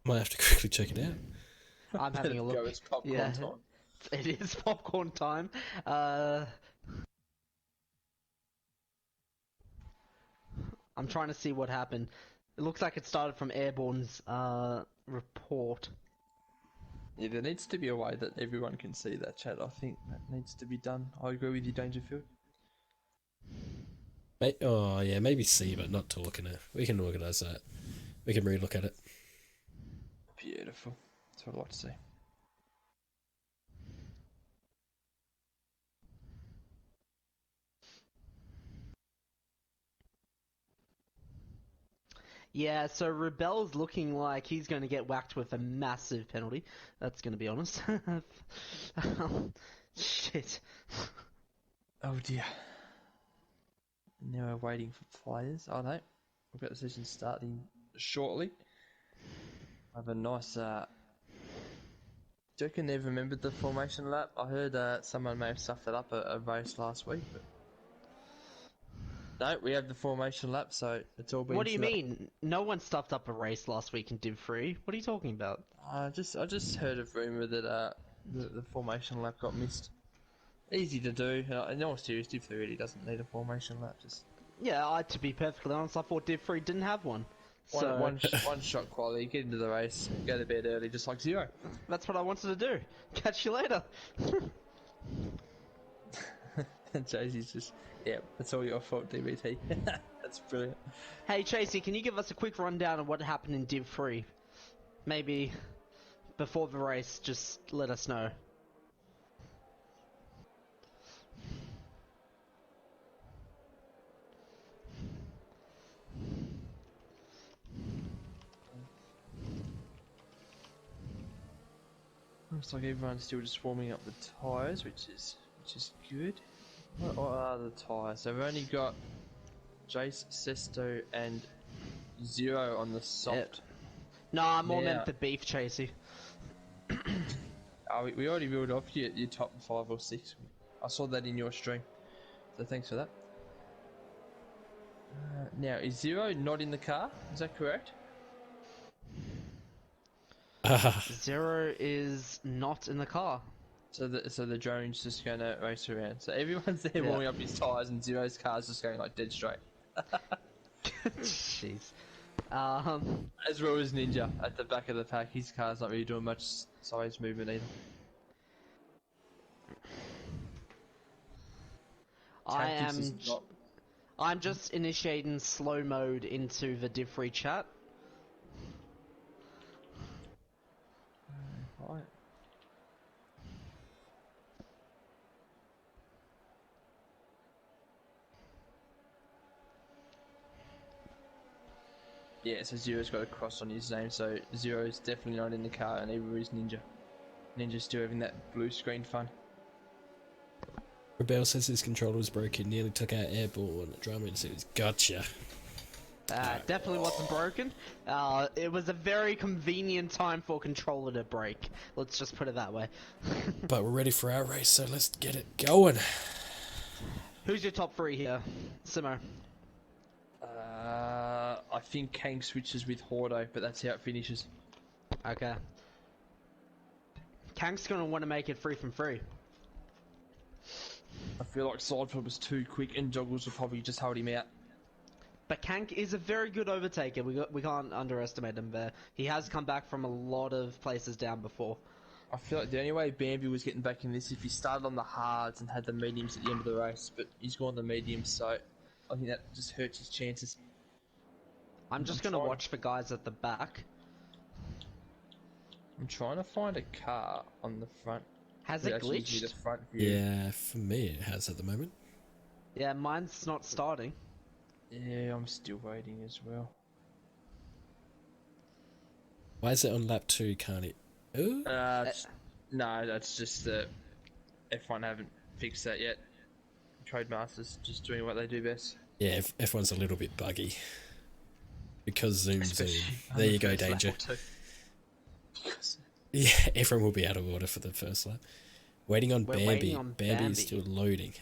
Might have to quickly check it out. I'm having a look. Go, it's popcorn time. It is popcorn time. I'm trying to see what happened. It looks like it started from Airborne's report. Yeah, there needs to be a way that everyone can see that chat. I think that needs to be done. I agree with you, Dangerfield. Oh yeah, maybe see, but not talking. We can organise that. We can relook at it. Beautiful. That's what I'd like to see. Yeah, so Rebel's looking like he's going to get whacked with a massive penalty. That's going to be honest. Shit. Oh dear. Now we're waiting for players. Oh no, we've got the session starting shortly. I have a nice. Do you reckon they've remembered the formation lap? I heard someone may have stuffed it up a race last week, but no, we have the formation lap, so it's all been. What do you mean? No one stuffed up a race last week in Div 3. What are you talking about? I just heard a rumour that the formation lap got missed. Easy to do. In all seriousness, Div 3 really doesn't need a formation lap. Just Yeah, to be perfectly honest, I thought Div 3 didn't have one. So one shot quality, get into the race, go to bed early, just like Zero. that's what I wanted to do. Catch you later. And Josie's just, yeah, that's all your fault, DBT. That's brilliant. Hey Tracy, can you give us a quick rundown of what happened in Div 3? Maybe before the race, just let us know. Looks like everyone's still just warming up the tyres, which is good. What are the tyres? So we've only got Jace, Sesto, and Zero on the soft. No, I'm more Now- meant for beef, Tracy. We already ruled off your top 5 or 6. I saw that in your stream, so thanks for that. Now, is Zero not in the car? Is that correct? Zero is not in the car. So the drone's just gonna race around. So everyone's there Yeah. warming up his tyres, and Zero's car's just going like dead straight. Jeez. As well as Ninja at the back of the pack, his car's not really doing much size movement either. Tactics is not. I'm just initiating slow mode into the Div 3 chat. Right. Yeah, so Zero's got a cross on his name, so Zero's definitely not in the car, and neither is Ninja. Ninja's still having that blue screen fun. Rebel says his controller was broken, nearly took out Airborne. Drama ensues. Gotcha. Definitely wasn't broken. It was a very convenient time for controller to break. Let's just put it that way. But we're ready for our race, so let's get it going. Who's your top 3 here? Simo. I think Kang switches with Hordo, but that's how it finishes. Okay. Kank's gonna want to make it 3 from 3. I feel like Sidefoot was too quick, and Joggles will probably just hold him out. But Kank is a very good overtaker. We can't underestimate him there. He has come back from a lot of places down before. I feel like the only way Bambi was getting back in this if he started on the hards and had the mediums at the end of the race, but he's gone the mediums, so I think that just hurts his chances. I'm just gonna watch for guys at the back. I'm trying to find a car on the front. Has it Actually gives you glitched? the front view. Yeah, for me it has at the moment. Yeah, mine's not starting. Yeah, I'm still waiting as well. Why is it on lap 2, can't it? Ooh. No, that's just that F1 haven't fixed that yet. Trademasters just doing what they do best. Yeah, F1's a little bit buggy. Because zoom. Especially There on you the go, first lap danger. or two. Because Yeah, everyone will be out of order for the first lap. Waiting on We're Bambi. waiting on Bambi Bambi. is still loading.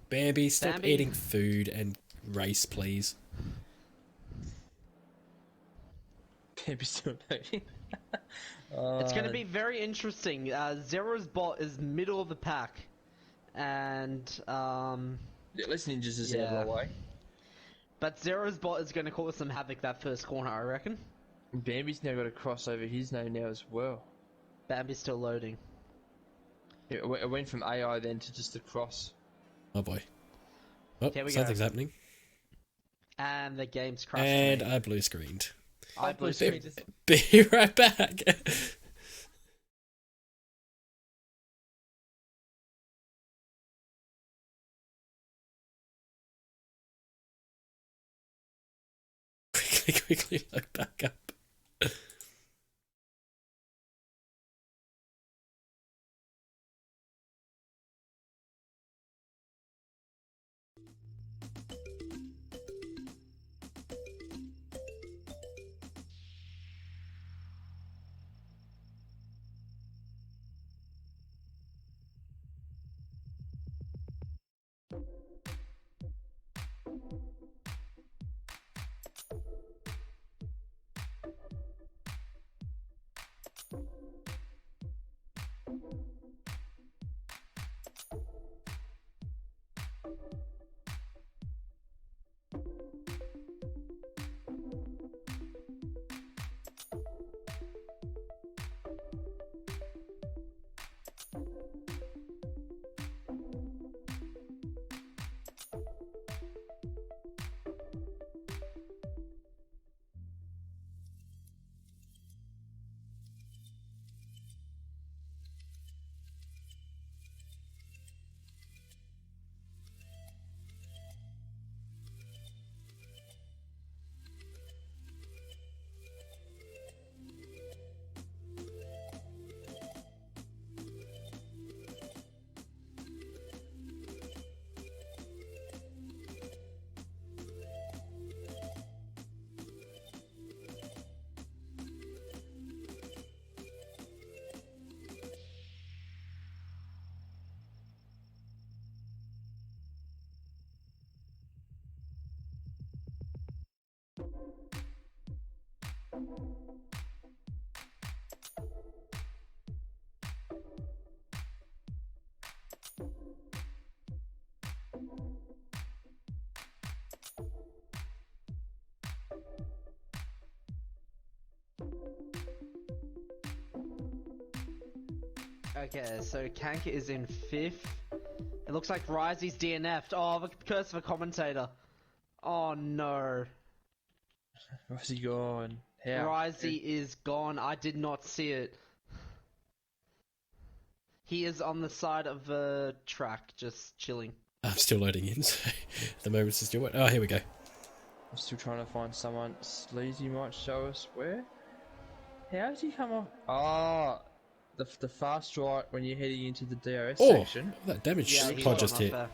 Bambi, stop Bambi. eating food and race, please. Bambi's still loading. It's going to be very interesting. Zero's bot is middle of the pack, and Yeah, less ninjas is out Yeah. of the way. but Zero's bot is going to cause some havoc that first corner, I reckon. And Bambi's now got a cross over his name now as well. Bambi's still loading. Yeah, it went from AI then to just a cross. Oh boy. Oh, Here we go. something's happening. And the game's crashed. And me. I blue screened. I blue screened. Be right back. quickly look back up. Okay, so Kank is in 5th. It looks like Risey's DNF'd. Oh, the curse of a commentator. Oh no. Where's he gone? How? Risey is gone. I did not see it. He is on the side of the track, just chilling. I'm still loading in, so the moments is still waiting. Oh, here we go. I'm still trying to find someone. Sleazy might show us where. How does he come off? Oh, the fast right when you're heading into the DRS Oh, section. that damage Yeah, he's pod gone just off hit. there.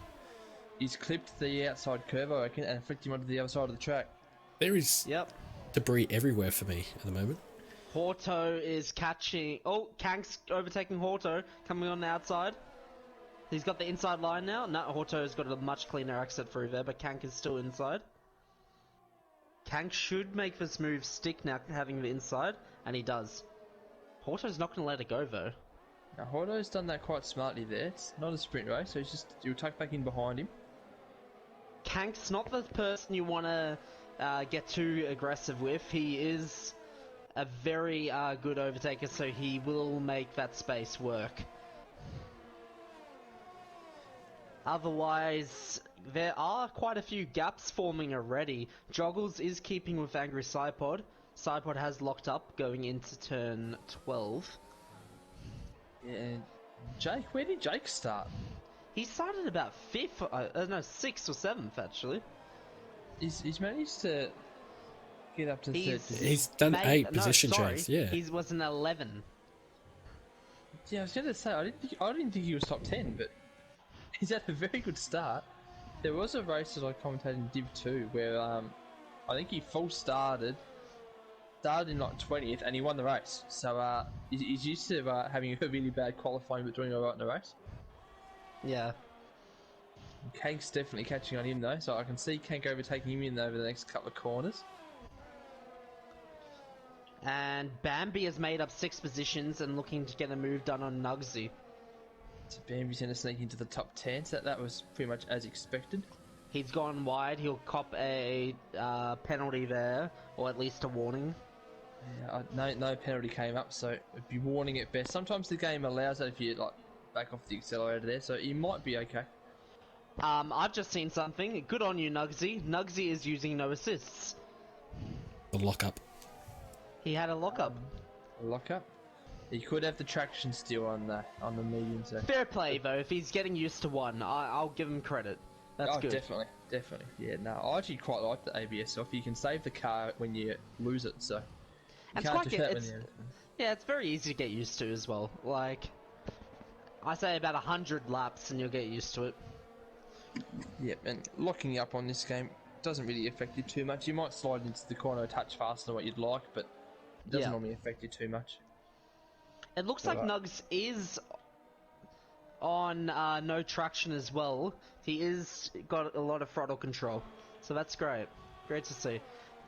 He's clipped the outside curve, I reckon, and flicked him onto the other side of the track. There is Yep. debris everywhere for me at the moment. Horto is catching. Oh, Kank's overtaking Horto, coming on the outside. He's got the inside line now. No, Horto's got a much cleaner exit through there, but Kank is still inside. Kank should make this move stick now, having the inside, and he does. Horto's not going to let it go, though. Now, Horto's done that quite smartly there. It's not a sprint race, so you'll tuck back in behind him. Kank's not the person you want to get too aggressive with. He is a very good overtaker, so he will make that space work. Otherwise, there are quite a few gaps forming already. Joggles is keeping with Angry Sidepod. Sidepod has locked up going into turn 12. Yeah, Jake, where did Jake start? He started about 5th, no, 6th or 7th actually. He's managed to get up to third position. He's done 8 position changes, yeah. He was an 11. Yeah, I was going to say, I didn't think he was top 10, but he's had a very good start. There was a race that I commentated in Div 2 where I think he full started in like 20th and he won the race. So he's used to having a really bad qualifying but doing alright in the race. Yeah. Kank's definitely catching on him though, so I can see Kank overtaking him in over the next couple of corners. And Bambi has made up 6 positions and looking to get a move done on Nugsy. So Bambi's going to sneak into the top 10, so that was pretty much as expected. He's gone wide, he'll cop a penalty there, or at least a warning. Yeah, no penalty came up, so it'd be warning at best. Sometimes the game allows that if you like back off the accelerator there, so you might be okay. I've just seen something. Good on you, Nugsy. Nugsy is using no assists. The lockup. He had a lockup. Lock up. He could have the traction still on the medium, so. Fair play though. If he's getting used to one, I'll give him credit. That's good. Definitely. Yeah, no, I actually quite like the ABS off. You can save the car when you lose it, so. And it's very easy to get used to as well. Like, I say about 100 laps and you'll get used to it. Yeah, and locking up on this game doesn't really affect you too much. You might slide into the corner a touch faster than what you'd like, but it doesn't normally affect you too much. It looks like Nugs is on no traction as well. He is got a lot of throttle control, so that's great. Great to see.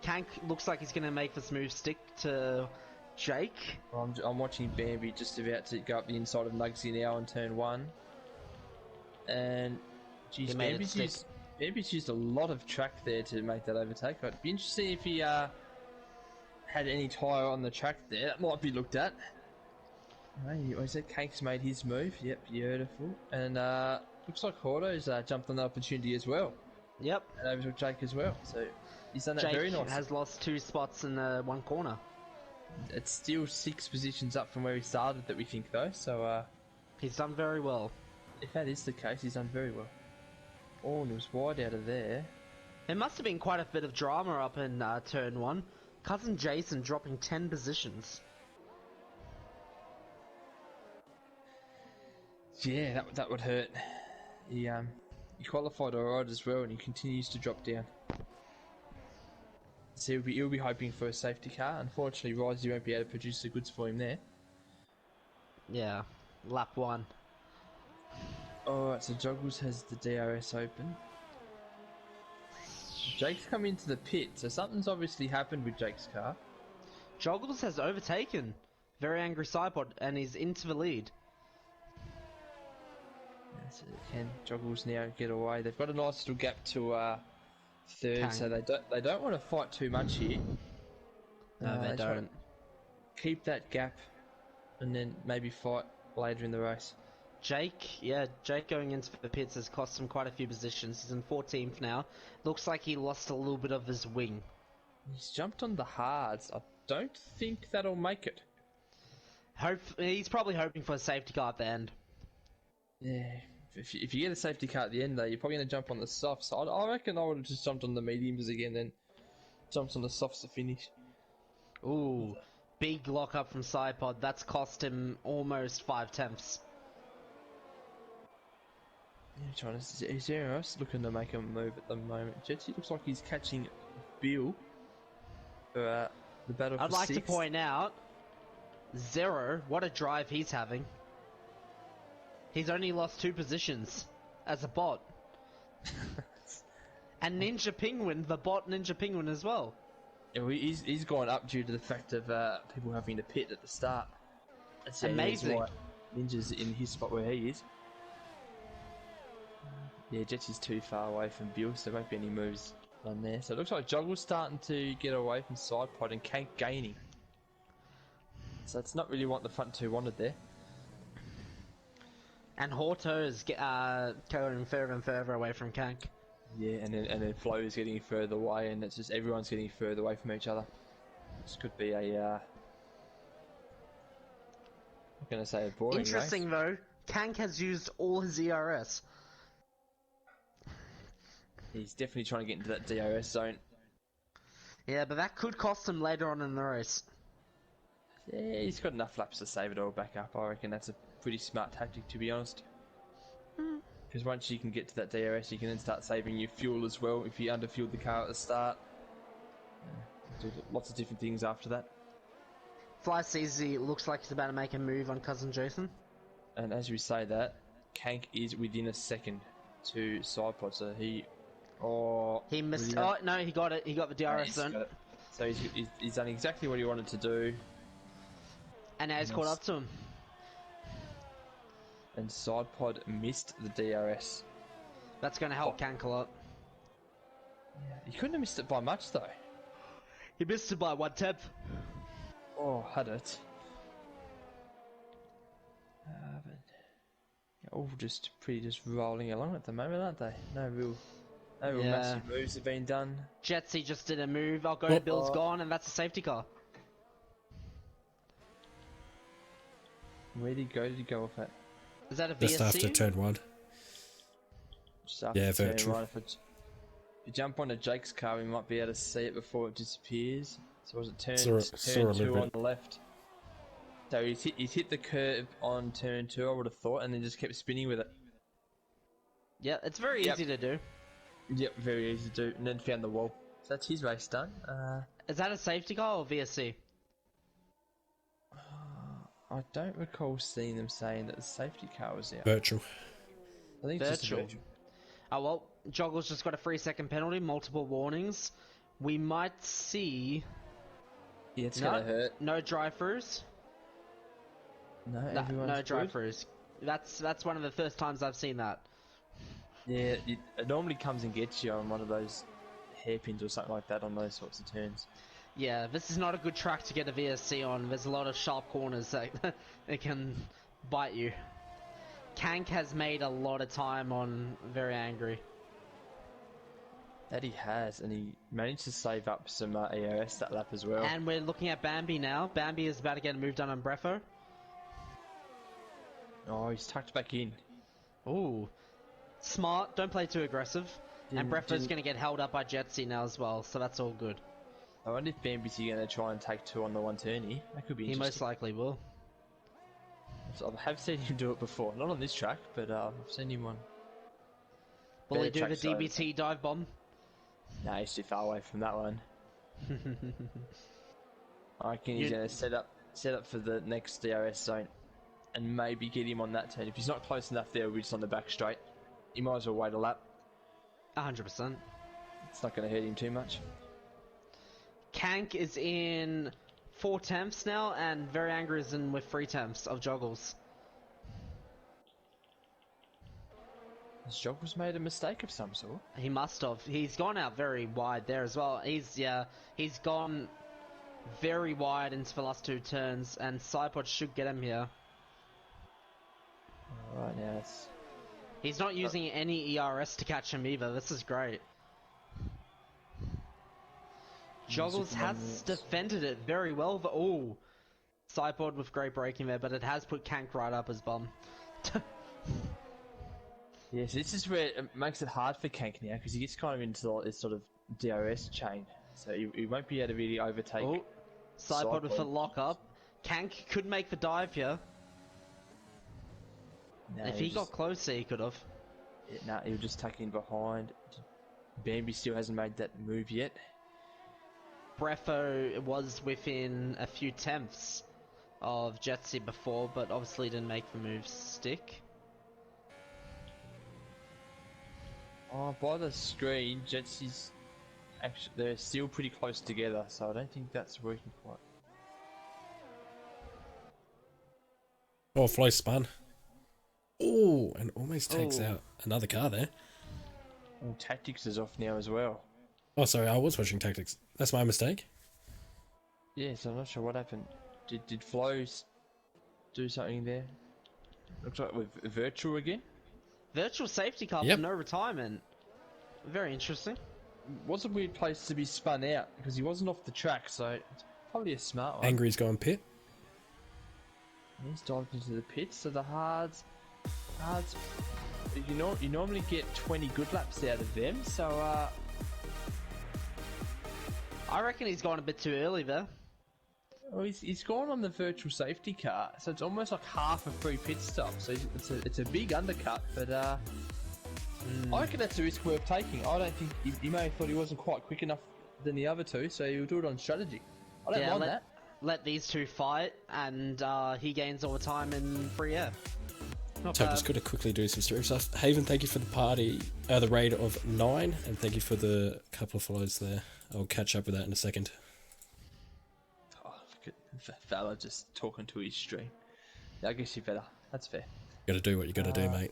Kank looks like he's going to make this move stick to Jake. I'm watching Bambi just about to go up the inside of Nugsy now on turn 1. And, geez, Bambi's used a lot of track there to make that overtake. It'd be interesting if he had any tyre on the track there. That might be looked at. I said Kank's made his move. Yep, beautiful. And looks like Horto's jumped on the opportunity as well. Yep. And overtook Jake as well. So he's done that Jake very nicely. has lost 2 spots in one corner. It's still 6 positions up from where he started that we think though. So he's done very well. If that is the case, he's done very well. Oh, and it was wide out of there. There must have been quite a bit of drama up in turn 1. Cousin Jason dropping 10 positions. Yeah, that would hurt. He qualified alright as well, and he continues to drop down. So he'll be hoping for a safety car. Unfortunately, Risey won't be able to produce the goods for him there. Yeah, lap 1. Alright, so Joggles has the DRS open. Jake's come into the pit, so something's obviously happened with Jake's car. Joggles has overtaken Very Angry Sidepod and is into the lead. So can Joggles now get away? They've got a nice little gap to third, Kang. so they don't want to fight too much here. No, they just wanna don't. keep that gap, and then maybe fight later in the race. Jake going into the pits has cost him quite a few positions. He's in 14th now. Looks like he lost a little bit of his wing. He's jumped on the hards. I don't think that'll make it. He's probably hoping for a safety car at the end. Yeah, if you get a safety car at the end though, you're probably going to jump on the softs. I reckon I would have just jumped on the mediums again, then jumped on the softs to finish. Ooh, big lock up from Sidepod. That's cost him almost 5/10. Yeah, trying to. Is there else looking to make a move at the moment? Jetsy looks like he's catching Bill for the battle for I'd like to sixth. point out, Zero, what a drive he's having. He's only lost 2 positions as a bot. And Ninja Penguin, the bot Ninja Penguin as well. Yeah, well, he's gone up due to the fact of people having to pit at the start. That's Amazing. why Ninja's in his spot where he is. Yeah, Jetsy's too far away from Bill, so there won't be any moves on there. So it looks like Joggle's starting to get away from Sidepod and Kank gaining. So it's not really what the front two wanted there. And Horto is going further and further away from Kank. Yeah, and then Flo is getting further away, and it's just everyone's getting further away from each other. This could be a I'm going to say a boring Interesting race. though, Kank has used all his ERS. He's definitely trying to get into that DRS zone. Yeah, but that could cost him later on in the race. Yeah, he's got enough laps to save it all back up. I reckon that's a pretty smart tactic, to be honest. Because once you can get to that DRS, you can then start saving your fuel as well if you underfueled the car at the start. Do lots of different things after that. Fly CZ looks like he's about to make a move on Cousin Jason. And as we say that, Kank is within a second to Sidepod, so he... Oh, He missed. really Oh no, he got it. He got the DRS he's zone, got it. So he's done exactly what he wanted to do. and now he's caught up to him. And Sidepod missed the DRS. That's going to help Kank a lot. He couldn't have missed it by much though. He missed it by 1/10. Oh, had it. But yeah, all just rolling along at the moment, aren't they? No real Yeah. massive moves have been done. Jetsy just did a move. I'll go. Bill's gone, and that's a safety car. Where did he go off at? Is that a Just VSC? after turn 1. Just after Yeah, turn virtual. right. If you jump onto Jake's car, we might be able to see it before it disappears. So was it turn Saw a little 2 on bit. the left? So he's hit the curb on turn 2, I would have thought, and then just kept spinning with it. Yeah, it's very Yep. easy to do. Yep, very easy to do, and then found the wall. So that's his race done. Is that a safety car or VSC? I don't recall seeing them saying that the safety car was out. Virtual. I think it's just a Virtual. virtual. Oh well, Joggle's just got a 3-second penalty, multiple warnings. We might see Yeah, it's gonna hurt. no drive-throughs. No, No, everyone's no good. drive-throughs. That's one of the first times I've seen that. Yeah, it normally comes and gets you on one of those hairpins or something like that on those sorts of turns. Yeah, this is not a good track to get a VSC on. There's a lot of sharp corners that it can bite you. Kank has made a lot of time on Very Angry. That he has, and he managed to save up some ERS that lap as well. And we're looking at Bambi now. Bambi is about to get a move done on Breffo. Oh, he's tucked back in. Ooh. Smart, don't play too aggressive. And Breffo's going to get held up by Jetsy now as well, so that's all good. I wonder if Bambi's going to try and take 2 on the one turn here. That could be He interesting. most likely will. I have seen him do it before. Not on this track, but I've seen him on. Will he better do the tracks, DBT dive bomb? Nah, he's too far away from that one. I reckon he's going to set up for the next DRS zone and maybe get him on that turn. If he's not close enough there, we're just on the back straight. You might as well wait a lap. 100%. It's not going to hurt him too much. Kank is in 4 temps now, and Very Angry is in with 3 temps of Joggles. Has Joggles made a mistake of some sort? He must have. He's gone out very wide there as well. He's gone very wide into the last 2 turns, and Cypod should get him here. Alright, now it's... He's not using any ERS to catch him either. This is great. Joggles has defended it very well. Ooh, Cypod with great braking there, but it has put Kank right up his bum. Yes, this is where it makes it hard for Kank now, because he gets kind of into this sort of DRS chain. So he won't be able to really overtake. Oh, Cypod with a lock up. Kank could make the dive here. No, If he got closer, he could have. Yeah, he'll just tuck in behind. Bambi still hasn't made that move yet. Breffo was within a few tenths of Jetsy before, but obviously didn't make the move stick. Oh, by the screen, Jetsy's actually, they're still pretty close together, so I don't think that's working quite. Oh, Flo spun. Oh, and almost takes out another car there. Oh, Tactics is off now as well. Oh, sorry, I was watching Tactics. That's my mistake. Yes, I'm not sure what happened. Did Flo do something there? Looks like with Virtual again. Virtual safety car Yep. for no retirement. Very interesting. Was a weird place to be spun out because he wasn't off the track, so it's probably a smart one. Angry's gone pit. He's dived into the pits, so the hards. You normally get 20 good laps out of them, so I reckon he's gone a bit too early there. well, he's gone on the virtual safety car, so it's almost like half a free pit stop. So it's a big undercut, but I reckon that's a risk worth taking. I don't think he may have thought he wasn't quite quick enough than the other two, so he'll do it on strategy. I don't mind that. Let these two fight, and he gains all the time in free air. Not So I'm bad. just going to quickly do some stream stuff. Haven, thank you for the raid of 9, and thank you for the couple of follows there. I'll catch up with that in a second. Oh, look at that fella just talking to his stream. Yeah, I guess you better. That's fair. Got to do what you got to do, mate.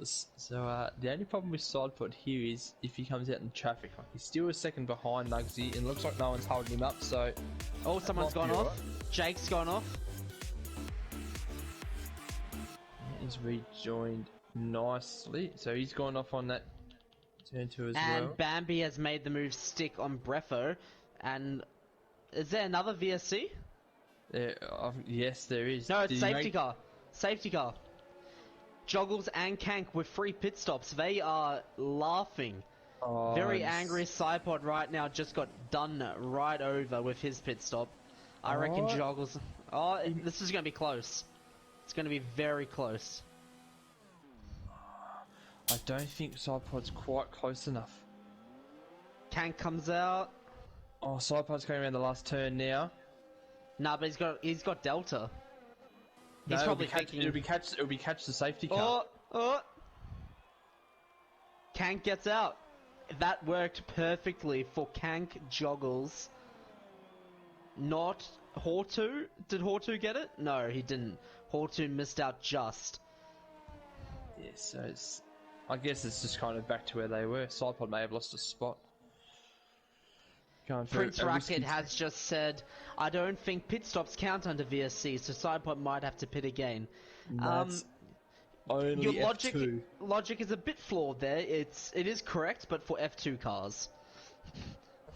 So the only problem with Sidepod here is if he comes out in traffic, like he's still a second behind Nugsy, and it looks like no one's holding him up. So Oh, someone's gone off. Jake's gone off. he's rejoined nicely. So he's gone off on that turn 2 as And well. Bambi has made the move stick on Breffo. And is there another VSC? Yes, there is. No, it's Did he safety make- car. Safety car. Joggles and Kank with 3 pit stops. They are laughing. Oh, Very he's- angry Cypod right now just got done right over with his pit stop. I reckon Oh. Joggles... Oh, this is going to be close. It's going to be very close. I don't think Sidepod's quite close enough. Kank comes out. Oh, Sidepod's going around the last turn now. Nah, but he's got Delta. He's No, probably it'll thinking... be catch the safety car. Oh! Kank gets out. That worked perfectly for Kank Joggles. Not Hortu. Did Hortu get it? No, he didn't. Hortu missed out just. Yeah, so it's... I guess it's just kind of back to where they were. Sidepod may have lost a spot. Going for Prince a risky- Racket has just said, I don't think pit stops count under VSC, so Sidepod might have to pit again. That's only Your F2. logic is a bit flawed there. It is correct, but for F2 cars.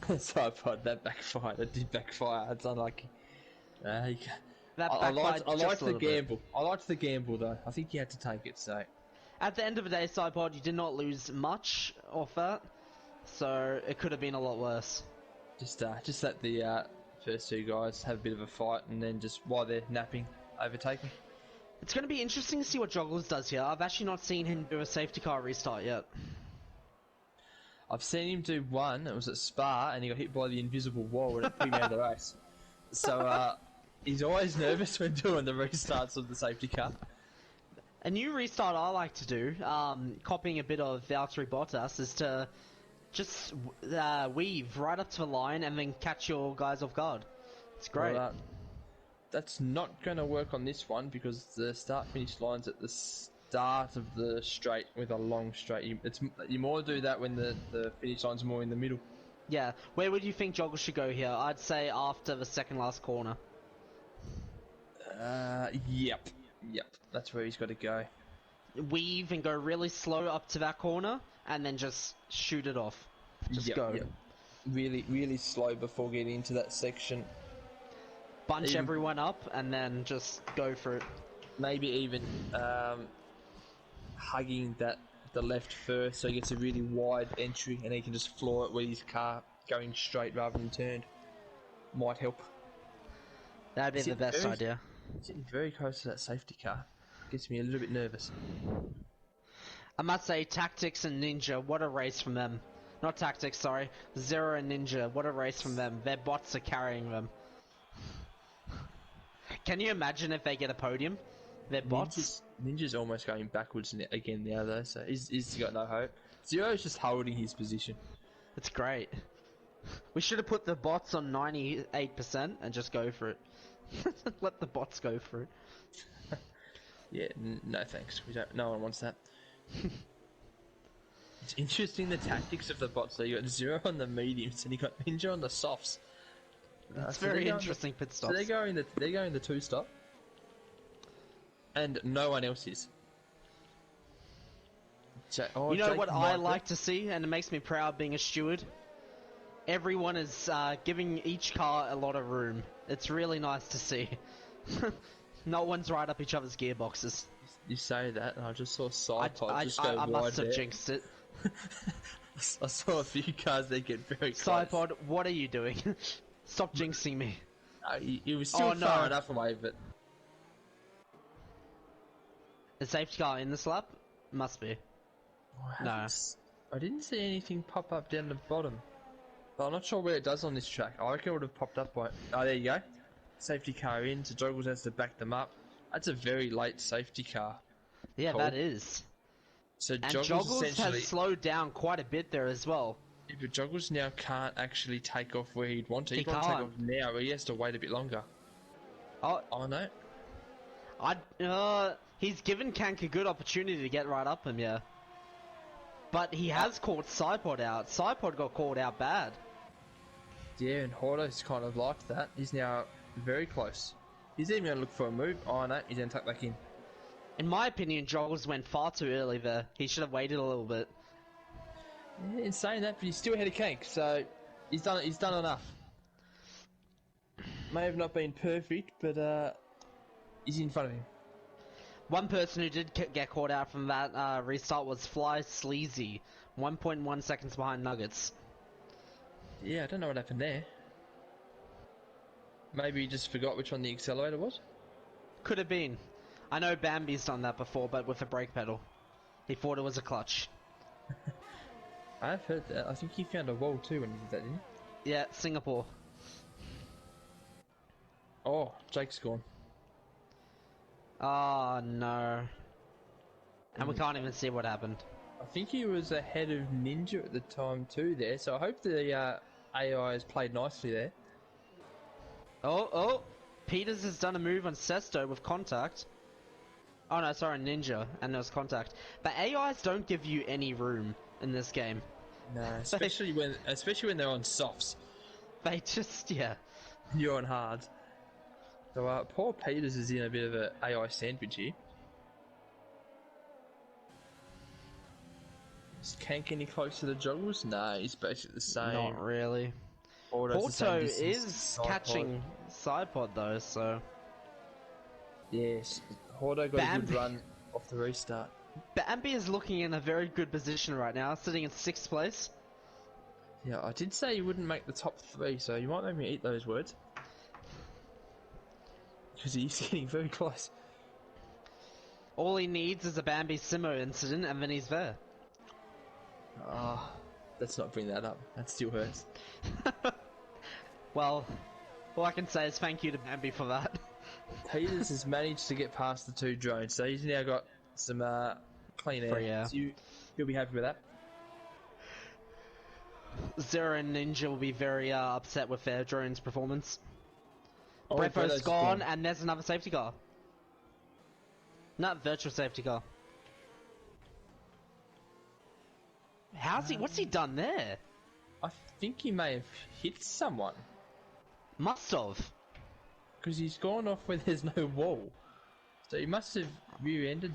Sidepod, that backfired. It did backfire. It's unlucky. That I backfired liked just a the little bit. gamble. I liked the gamble though. I think he had to take it. So At the end of the day, Sidepod, you did not lose much off that, so it could have been a lot worse. just let the first 2 guys have a bit of a fight, and then just while they're napping, overtaking. It's going to be interesting to see what Joggles does here. I've actually not seen him do a safety car restart yet. I've seen him do one. It was at Spa, and he got hit by the invisible wall and it put him out of the race. So he's always nervous when doing the restarts of the safety car. A new restart I like to do, copying a bit of Valtteri Bottas, is to just weave right up to the line and then catch your guys off guard. It's great. Well, that's not going to work on this one because the start-finish line's at the start of the straight with a long straight. You more do that when the finish line's more in the middle. Yeah, where would you think Joggle should go here? I'd say after the second last corner. Yep. That's where he's got to go. Weave and go really slow up to that corner and then just shoot it off. Just go. Yep. Really, really slow before getting into that section. Bunch everyone up and then just go for it. Maybe even hugging the left first so he gets a really wide entry and he can just floor it with his car going straight rather than turned. Might help. That'd be the best idea. Sitting very close to that safety car. Gets me a little bit nervous. I must say, Tactics and Ninja, what a race from them. Not Tactics, sorry. Zero and Ninja, what a race from them. Their bots are carrying them. Can you imagine if they get a podium? Their bots? Ninja's almost going backwards again now though, so he's got no hope. Zero's just holding his position. It's great. We should have put the bots on 98% and just go for it. Let the bots go for it. Yeah, no thanks. No one wants that. It's interesting the tactics of the bots though. You got Zero on the mediums and you got Ninja on the softs. It's very interesting pit stops. So they're going the 2-stop. And no one else is. You know what I like to see, and it makes me proud being a steward? Everyone is giving each car a lot of room. It's really nice to see. No one's right up each other's gearboxes. You say that, and I just saw Sidepod just go wide. I must have jinxed it. I saw a few cars that get very close. Sidepod, what are you doing? Stop jinxing me. He was still far enough away, but... Is safety car in this lap? Must be. No. I didn't see anything pop up down the bottom. But I'm not sure where it does on this track. I reckon it would have popped up by... Oh, there you go. Safety car in, so Joggles has to back them up. That's a very late safety car. Yeah, that is. So and Joggles has slowed down quite a bit there as well. Yeah, but Joggles now can't actually take off where he'd want to. He can't take off now, but he has to wait a bit longer. Oh no. He's given Kank a good opportunity to get right up him, yeah. But he has caught Sidepod out. Sidepod got caught out bad. Yeah, and Horto's kind of liked that. He's now very close. He's even going to look for a move. Oh no, he's going to tuck back in. In my opinion, Joggles went far too early there. He should have waited a little bit. Yeah, in saying that, but he's still ahead of Kank, so he's done enough. May have not been perfect, but he's in front of him. One person who did get caught out from that restart was Fly Sleazy, 1.1 seconds behind Nuggets. Yeah, I don't know what happened there. Maybe he just forgot which one the accelerator was? Could have been. I know Bambi's done that before, but with a brake pedal. He thought it was a clutch. I've heard that. I think he found a wall too when he did that, didn't he? Yeah, Singapore. Oh, Jake's gone. Oh no. And we can't even see what happened. I think he was ahead of Ninja at the time too there, so I hope the AI has played nicely there. Oh! Peters has done a move on Sesto with contact. Oh no, sorry, Ninja, and there was contact. But AIs don't give you any room in this game. No, especially when they're on softs. They just, yeah. You're on hard. So poor Peters is in a bit of an AI sandwich here. Is Kank any closer to the Joggles? No, he's basically the same. Not really. Porto is catching Sidepod though, so... Yes, Horto got a good run off the restart. Bambi is looking in a very good position right now, sitting in 6th place. Yeah, I did say he wouldn't make the top 3, so you might make me eat those words. Because he's getting very close. All he needs is a Bambi Simo incident and then he's there. Let's not bring that up. That still hurts. Well, all I can say is thank you to Bambi for that. Peters has managed to get past the 2 drones, so he's now got some clean air. Free air. So you'll be happy with that. Zero and Ninja will be very upset with their drone's performance. Oh, Brefo's gone, and there's another safety car. Not virtual safety car. How's he? What's he done there? I think he may have hit someone. Must have. Because he's gone off where there's no wall. So he must have rear-ended,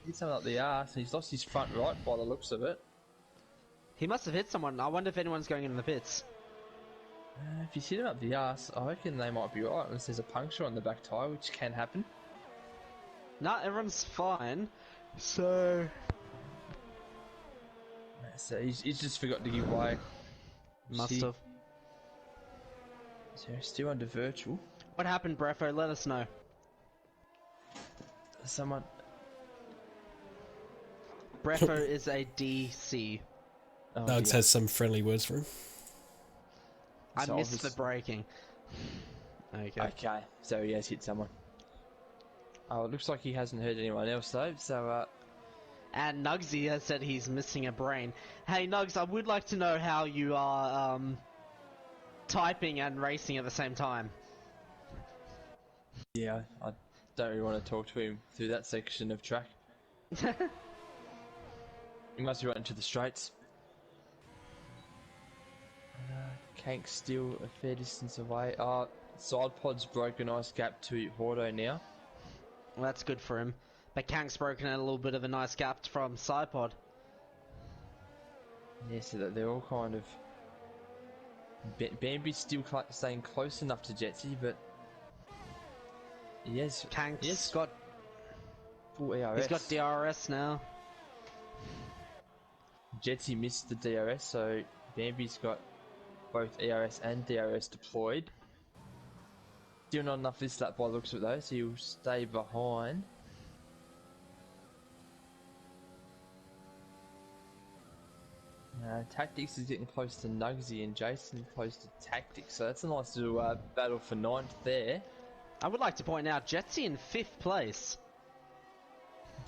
hit someone up the arse, and he's lost his front right by the looks of it. He must have hit someone. I wonder if anyone's going in the pits. If he's hit him up the arse, I reckon they might be right, unless there's a puncture on the back tyre, which can happen. Nah, everyone's fine. So He's just forgot to give way. must have. So still under virtual. What happened, Brefo? Let us know. Someone. Brefo is a DC. Oh, Nugs dear. has some friendly words for him. I So missed the obvious- braking. Okay. Okay, so he has hit someone. Oh, it looks like he hasn't hurt anyone else though, so And Nugsy has said he's missing a brain. Hey Nugs, I would like to know how you are typing and racing at the same time. yeah, I don't really want to talk to him through that section of track. He must be right into the straights. Kank's still a fair distance away. Side pod's broke a nice gap to Hordo now. Well, that's good for him. But Kank's broken a little bit of a nice gap from Sidepod. Yeah, so that they're all kind of... Bambi's still staying close enough to Jetsy, but... Yes, Kank's got full ERS. he's got DRS now. Jetsy missed the DRS, so Bambi's got both ERS and DRS deployed. Still not enough this lap by the looks of it though, so he'll stay behind. Tactics is getting close to Nugsy and Jason close to Tactics, so that's a nice little battle for 9th there. I would like to point out Jetsy in 5th place.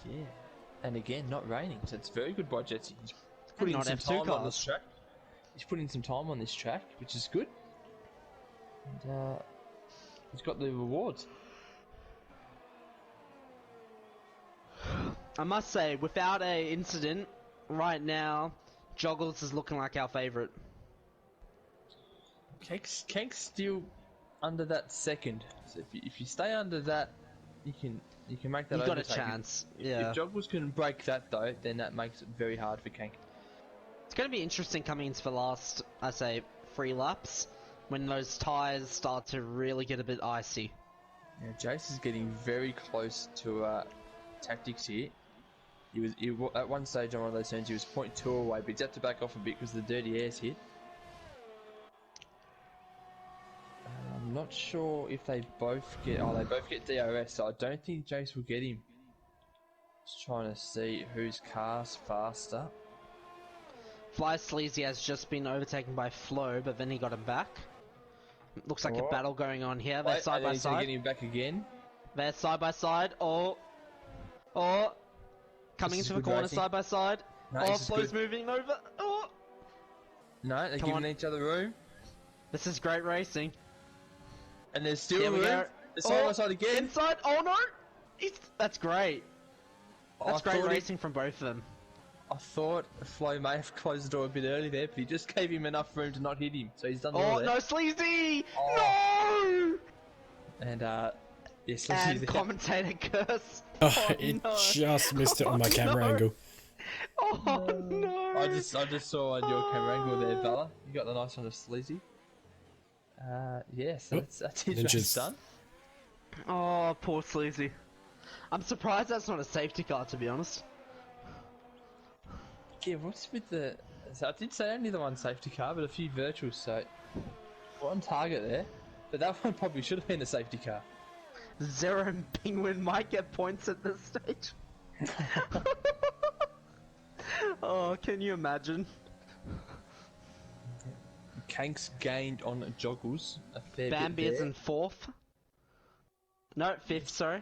Yeah, and again, not raining, so it's very good by Jetsy. He's putting not some F2 time on cars. this track. He's putting some time on this track, which is good. And he's got the rewards. I must say, without a incident, right now, Joggles is looking like our favourite. Cake's still under that second, so if you stay under that, you can make that. You got a overtake. chance, If yeah. Joggles can break that though, then that makes it very hard for Kank. It's going to be interesting coming into the last, I say, 3 laps, when those tyres start to really get a bit icy. Yeah, Jace is getting very close to Tactics here. He was at one stage on one of those turns he was 0.2 away, but he's had to back off a bit because the dirty air's hit. I'm not sure if they both get. Oh, they both get DRS, so I don't think Jace will get him. Just trying to see whose car's faster. Fly Sleazy has just been overtaken by Flo, but then he got him back. Looks like a Oh. battle going on here. They're Wait, side and by he's gonna side. get him back again. They're side by side. Or coming This is into the good corner racing. side by side. No, Oh, this is Flo's good. moving over. Oh, No, they're Come giving on. each other room, this is great racing. and there's still Here we room. go. They're side by side again. Inside. Oh no! That's great. That's I great thought racing from both of them. I thought Flo may have closed the door a bit early there, but he just gave him enough room to not hit him, so he's done Oh well there. no, Sleazy! Oh. No! And yes, And commentator curse. Oh, it no. just missed it on my Oh, camera no. angle. Oh no! I just saw on your camera angle there, Bella. You got the nice one of Sleazy. Yeah, so that's his Ninjas. race done. Oh, poor Sleazy. I'm surprised that's not a safety car, to be honest. Yeah, what's with the... So I did say only the one safety car, but a few virtuals, so... We're on target there. But that one probably should have been a safety car. Zero and Penguin might get points at this stage. Oh, can you imagine? Kank's gained on Joggles a fair Bambi bit is there. in 4th. No, 5th, sorry.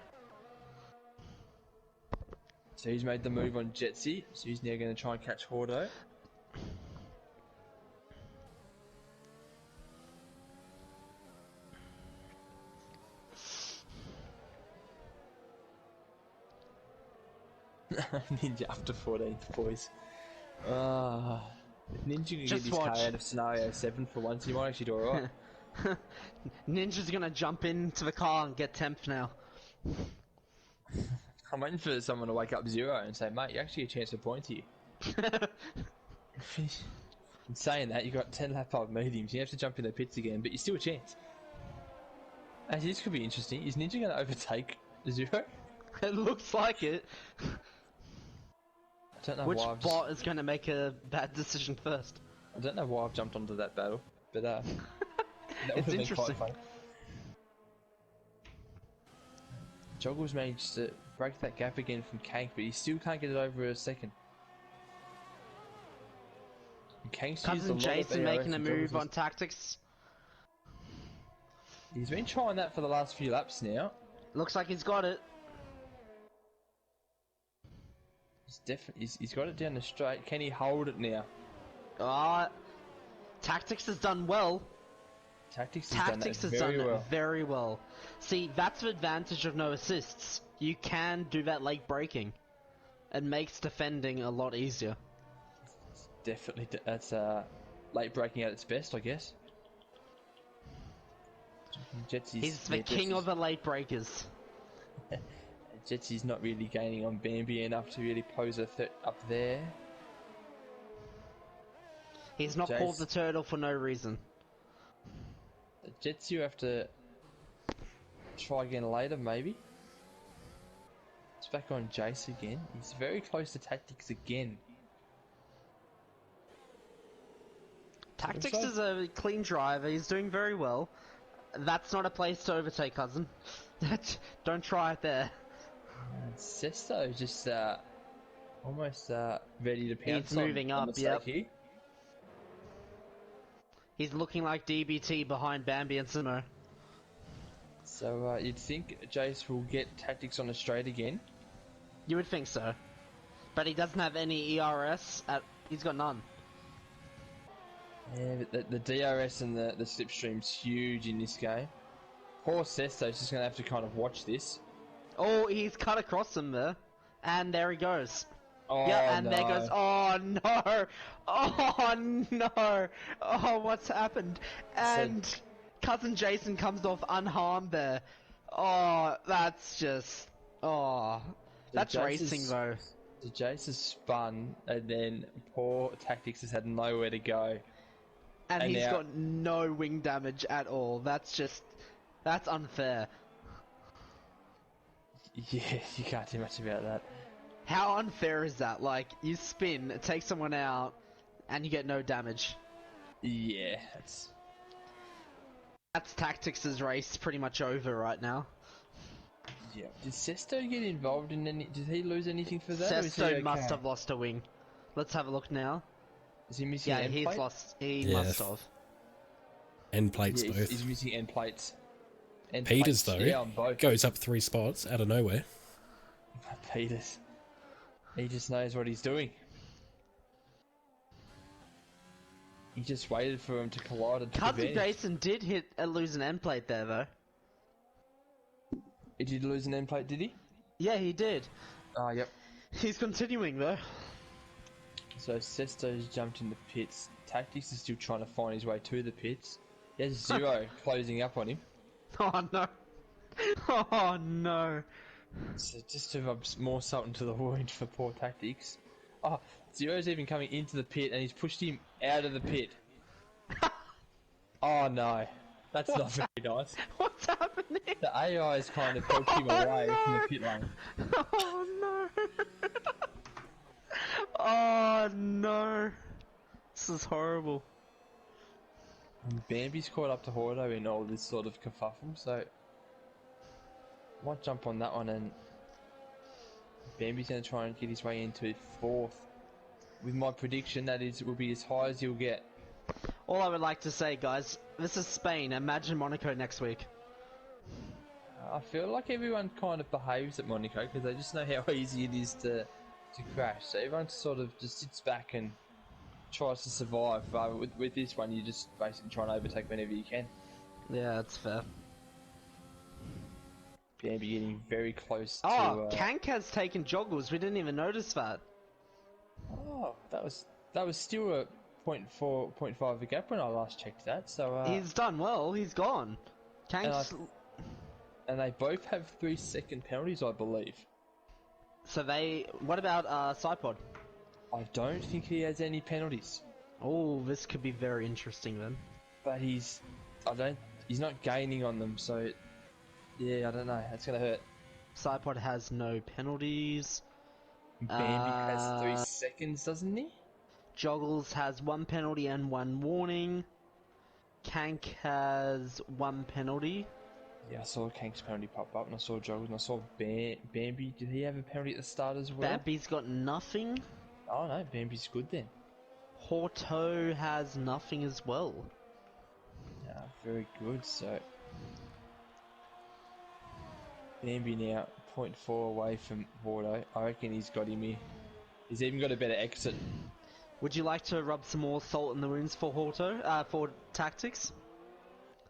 So he's made the move on Jetsy, so he's now going to try and catch Hordo. Ninja up to 14th, boys. If Ninja can get Just his watch. K out of scenario 7 for once, he might actually do alright. Ninja's gonna jump into the car and get 10th now. I'm waiting for someone to wake up 0 and say, mate, you actually get a chance for points here. In saying that, you got 10 lap up mediums, you have to jump in the pits again, but you still a chance. Actually, this could be interesting. Is Ninja going to overtake 0? It looks like it. I don't know Which why bot is gonna make a bad decision first? I don't know why I've jumped onto that battle, but that It's would've been interesting. quite funny. Joggles managed to break that gap again from Kank, but he still can't get it over a second. And Kank's used a Cousin lot Jason of making a and move Joggles on tactics. He's been trying that for the last few laps now. Looks like he's got it. He's got it down the straight. Can he hold it now? Tactics has done well. Tactics Tactics has has done done very well. very well. See, that's the advantage of no assists. You can do that late braking. It makes defending a lot easier. Definitely, that's late breaking at its best, I guess. He's the king of the late breakers. Jetsy's not really gaining on Bambi enough to really pose a threat up there. He's not called the turtle for no reason. Jetsy have to try again later, maybe. It's back on Jace again. He's very close to tactics again. Tactics is a clean driver. He's doing very well. That's not a place to overtake, cousin. Don't try it there. Sesto just almost ready to pounce. He's moving on up, the yep. here. He's looking like DBT behind Bambi and Simo. So you'd think Jace will get tactics on the straight again. You would think so. But he doesn't have any ERS. He's got none. Yeah, but the DRS and the slipstream's huge in this game. Poor Sesto's just going to have to kind of watch this. Oh, he's cut across him there. And there he goes. Oh, Yeah, and no. there goes. Oh no! Oh no! Oh, what's happened? And cousin Jason comes off unharmed there. Oh, that's just. Oh, that's racing though. The Jace has spun, and then poor Tactics has had nowhere to go. And he's now, got no wing damage at all. That's unfair. Yeah, you can't do much about that. How unfair is that? Like, you spin, take someone out, and you get no damage. Yeah, That's Tactics' race pretty much over right now. Yeah. Did Sesto get involved in any... Did he lose anything for that? Sesto must have lost a wing. Let's have a look now. Is he missing end he's plate? lost. He must have. End plates Yeah, both. he's missing end plates. End Peters, plates, though, yeah, on both. goes up 3 spots out of nowhere. Peters. He just knows what he's doing. He just waited for him to collide and took Cousin advantage. Jason did lose an end plate there, though. Did he lose an end plate, did he? Yeah, he did. Yep. He's continuing, though. So Sesto's jumped in the pits. Tactics is still trying to find his way to the pits. He has 0 closing up on him. Oh, no. Oh, no. So just to rub more salt into the wound for poor Tactics. Oh, 0's even coming into the pit and he's pushed him out of the pit. Oh no. That's not very nice. What's happening? The AI is kind of poked him away from the pit lane. Oh, no. Oh, no. This is horrible. And Bambi's caught up to Hordo in all this sort of kerfuffle, so... Might jump on that one, and Bambi's going to try and get his way into 4th. With my prediction, that is, will be as high as he'll get. All I would like to say, guys, this is Spain. Imagine Monaco next week. I feel like everyone kind of behaves at Monaco because they just know how easy it is to crash. So everyone sort of just sits back and tries to survive. With this one, you just basically try and overtake whenever you can. Yeah, that's fair. Bambi getting very close Oh, to. Kank has taken joggles. We didn't even notice that. Oh, that was still a 0.4, 0.5 of a gap when I last checked that. So He's done well. He's gone. and, Kank's. and they both have 3-second penalties, I believe. So they. What about Sidepod? I don't think he has any penalties, Oh, this could be very interesting then. but he's not gaining on them. So yeah, I don't know. That's gonna hurt. Sidepod has no penalties. Bambi has 3 seconds, doesn't he? Joggles has 1 penalty and 1 warning. Kank has 1 penalty. Yeah, I saw Kank's penalty pop up, and I saw Joggles, and I saw Bambi. Did he have a penalty at the start as well? Bambi's got nothing. Oh no, Bambi's good then. Horto has nothing as well. Yeah, very good. So Bambi now 0.4 away from Horto. I reckon he's got him here. He's even got a better exit. Would you like to rub some more salt in the wounds for Horto? For tactics?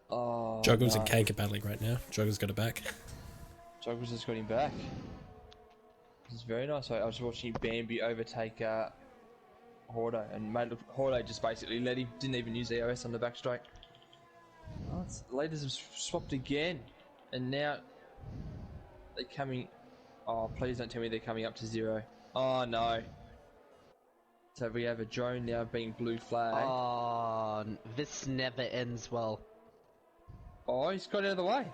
Oh, Juggles no. and Kank are battling right now. Juggles got it back. Juggles has got him back. This is very nice. I was watching Bambi overtake Horto, and mate, look, Horto just basically led him. Didn't even use EOS on the back straight. Oh, the leaders have swapped again, and now they're coming. Oh, please don't tell me they're coming up to 0. Oh no. So we have a drone now being blue flag. Oh, this never ends well. Oh, he's got out of the way.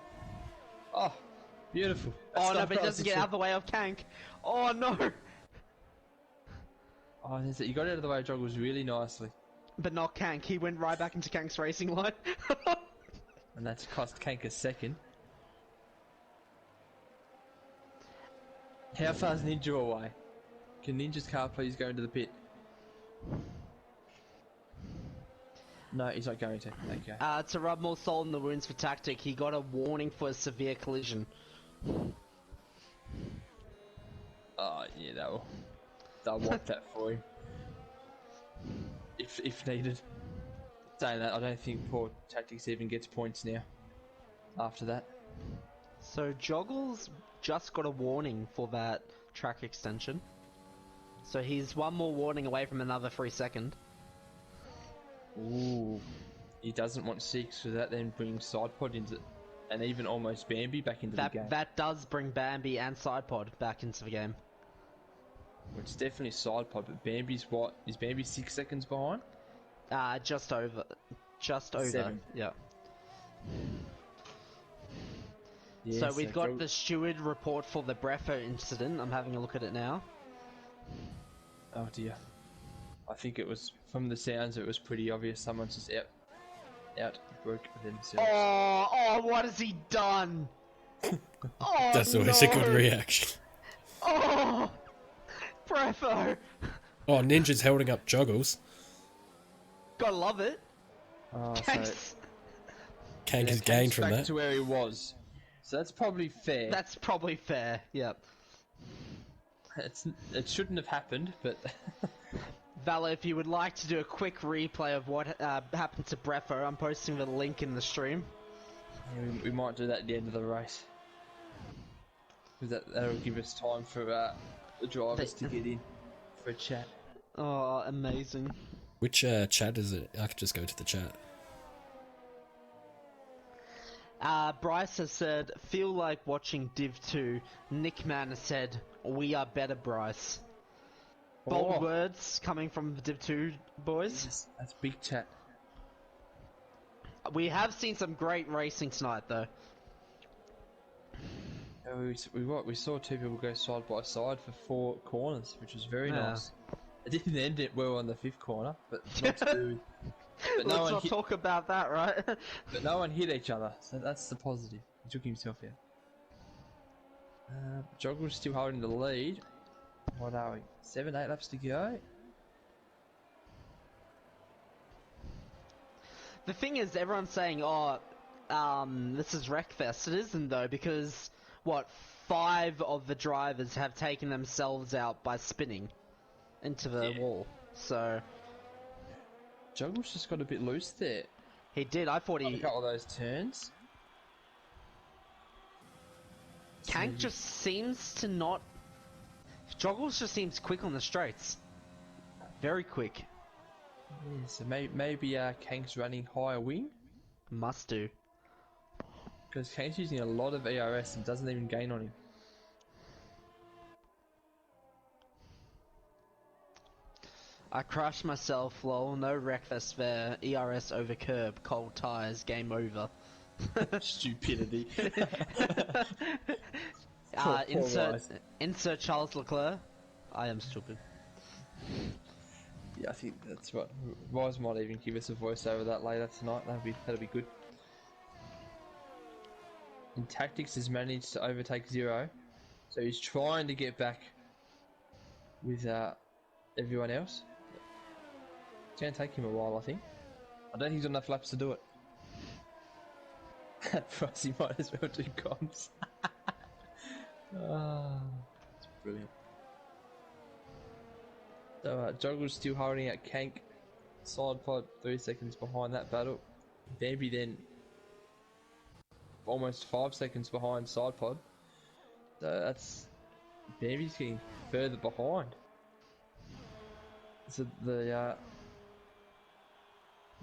Oh, beautiful. That's Oh no, not but it what I was doesn't get out of the way of Kank. Oh no! Oh, that's it. You got out of the way of Joggles really nicely. But not Kank, he went right back into Kank's racing line. And that's cost Kank a second. How far's Ninja away? Can Ninja's car please go into the pit? No, he's not going to. Okay. To rub more salt in the wounds for Tactic, he got a warning for a severe collision. Oh, yeah, they'll wipe that for him. If needed. Saying that, I don't think poor Tactics even gets points now. After that. So Joggles just got a warning for that track extension. So he's 1 more warning away from another 3-second. Ooh. He doesn't want 6, so that then brings Sidepod into... And even almost Bambi back into the game. That does bring Bambi and Sidepod back into the game. Well, it's definitely Sidepod, but Bambi's what? Is Bambi 6 seconds behind? Just over. 7. Yeah. Yeah, So we've got the steward report for the Brefo incident. I'm having a look at it now. Oh dear. I think it was, from the sounds, it was pretty obvious someone's just out broke themselves. Oh, what has he done? Oh, That's always a good reaction. Oh, Brefo. Oh, Ninja's holding up Juggles. Gotta love it. Oh, Thanks. Kank has Kank's gained from back that. to where he was. So that's probably fair. That's probably fair. Yep. It shouldn't have happened, but... Vala, if you would like to do a quick replay of what happened to Brefo, I'm posting the link in the stream. Yeah, we might do that at the end of the race. Because that'll give us time for the drivers to get in for a chat. Oh, amazing. Which chat is it? I could just go to the chat. Bryce has said, feel like watching Div 2. Nick Mann has said, we are better, Bryce. Bold Oh. words coming from the Div 2 boys. That's big chat. We have seen some great racing tonight, though. We saw 2 people go side by side for 4 corners, which was very nice. It didn't end it well on the 5th corner, but not to do. But Let's not talk about that, right? But no one hit each other, so that's the positive. He took himself out. Joggle's still holding the lead. What are we? 7, 8 laps to go. The thing is, everyone's saying, oh, this is Wreckfest. It isn't, though, because, 5 of the drivers have taken themselves out by spinning into the wall. So... Juggle's just got a bit loose there. He did, I thought A he... couple of those turns. Kank just seems to not... Joggles just seems quick on the straights. Very quick. Yeah, so maybe Kank's running higher wing? Must do. Because Kank's using a lot of ERS and doesn't even gain on him. I crashed myself, lol. No wreckfest there. ERS over curb. Cold tires. Game over. Stupidity. Insert Charles Leclerc. I am stupid. Yeah, I think that's what Rise might even give us a voice over that later tonight. That'll be good. In tactics, has managed to overtake Zero, so he's trying to get back with everyone else. It's going to take him a while, I think. I don't think he's got enough laps to do it. At first, he might as well do comms. It's brilliant. So Juggle's still holding out Kank. Side pod 3 seconds behind that battle. Bambi then almost 5 seconds behind side pod. So that's Bambi's getting further behind. So the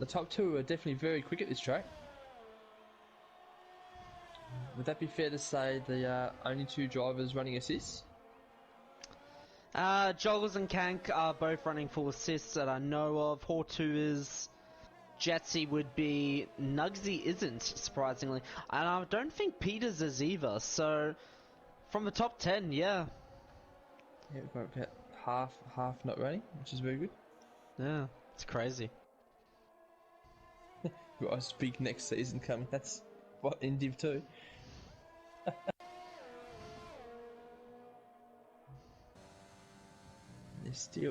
top two are definitely very quick at this track. Would that be fair to say the only two drivers running assists? Joggles and Kank are both running full assists that I know of. Hortu is. Jetsy would be. Nugsy isn't, surprisingly. And I don't think Peters is either. So, from the top 10, yeah. Yeah, we've got about half not running, which is very good. Yeah, it's crazy. We've got a big next season coming. That's what in Div 2.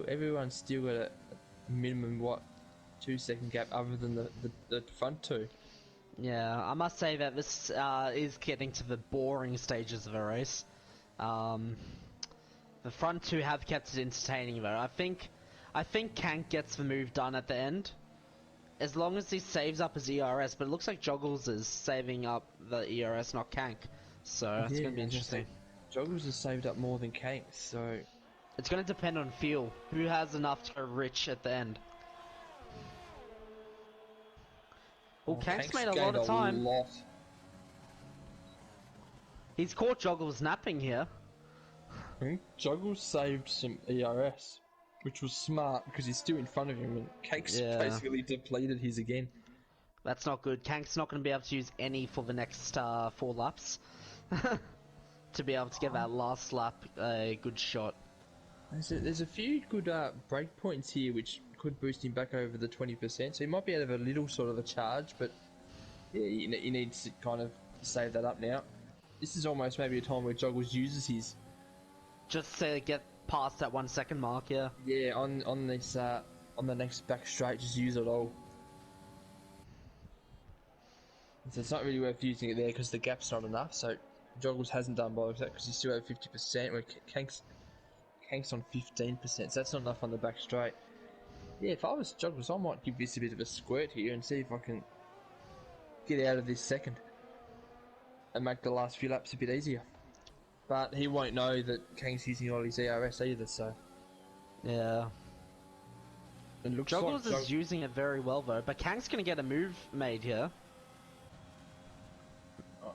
Everyone's still got a minimum 2 second gap other than the front two. Yeah, I must say that this is getting to the boring stages of a race. The front two have kept it entertaining though. I think Kank gets the move done at the end. As long as he saves up his ERS, but it looks like Joggles is saving up the ERS, not Kank. So it's going to be interesting. Joggles has saved up more than Kank, so... It's going to depend on fuel. Who has enough to go rich at the end? Well, Kank's made a lot of time. He's caught Joggles napping here. I think Joggles saved some ERS, which was smart because he's still in front of him, and Kank's basically depleted his again. That's not good. Kank's not going to be able to use any for the next 4 laps to be able to get that last lap a good shot. There's a few good break points here which could boost him back over the 20%, so he might be out of a little sort of a charge, but yeah, he needs to kind of save that up now. This is almost maybe a time where Joggles uses his... Just to get past that 1 second mark, yeah. Yeah, on this on the next back straight, just use it all. So it's not really worth using it there because the gap's not enough, so Joggles hasn't done both that because he's still at 50%, where Kank's on 15%, so that's not enough on the back straight. Yeah, if I was Joggles, I might give this a bit of a squirt here and see if I can get out of this second and make the last few laps a bit easier. But he won't know that Kank's using all his ERS either, so... Yeah. It looks Joggles like is using it very well though, but Kank's going to get a move made here.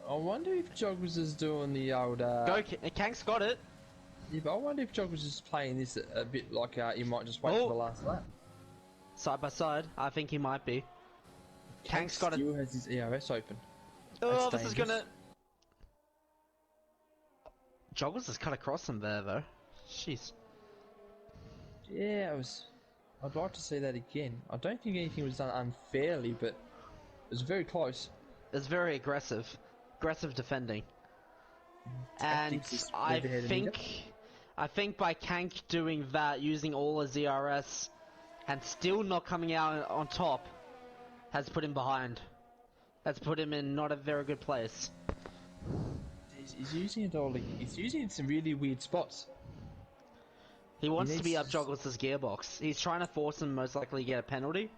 I wonder if Joggles is doing the old... Kank's got it. Yeah, but I wonder if Joggles is playing this a bit like he might just wait for the last lap. Side by side, I think he might be. Kank's got it. Still has his ERS open. Oh, this is gonna... Joggles has cut across him there though. Jeez. Yeah, I'd like to see that again. I don't think anything was done unfairly, but it was very close. It's very aggressive. Aggressive defending. Tactics And I think by Kank doing that, using all his ERS, and still not coming out on top, has put him behind. Has put him in not a very good place. He's using it all. He's using it in some really weird spots. He wants to be up Joggles' gearbox. He's trying to force him most likely to get a penalty.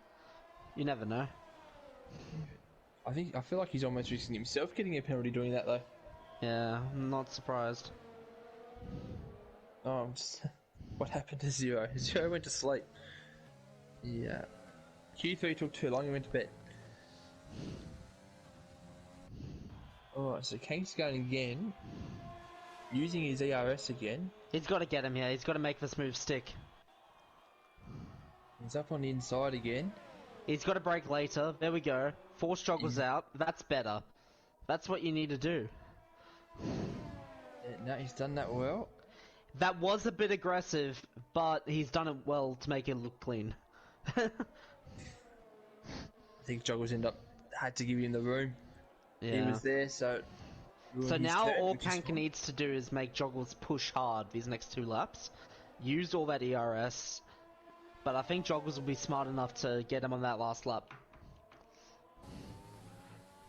You never know. I feel like he's almost risking himself getting a penalty doing that though. Yeah, I'm not surprised. Oh, I'm just... What happened to Zero? Zero went to sleep. Yeah. Q3 took too long, he went to bed. Alright, so Kank's going again. Using his ERS again. He's got to get him here. He's got to make this move stick. He's up on the inside again. He's got to break later. There we go. 4 struggles out. That's better. That's what you need to do. Yeah, no, he's done that well. That was a bit aggressive, but he's done it well to make it look clean. I think Joggles had to give him the room. Yeah. He was there, so... So now all Kank needs to do is make Joggles push hard these next 2 laps. Use all that ERS. But I think Joggles will be smart enough to get him on that last lap.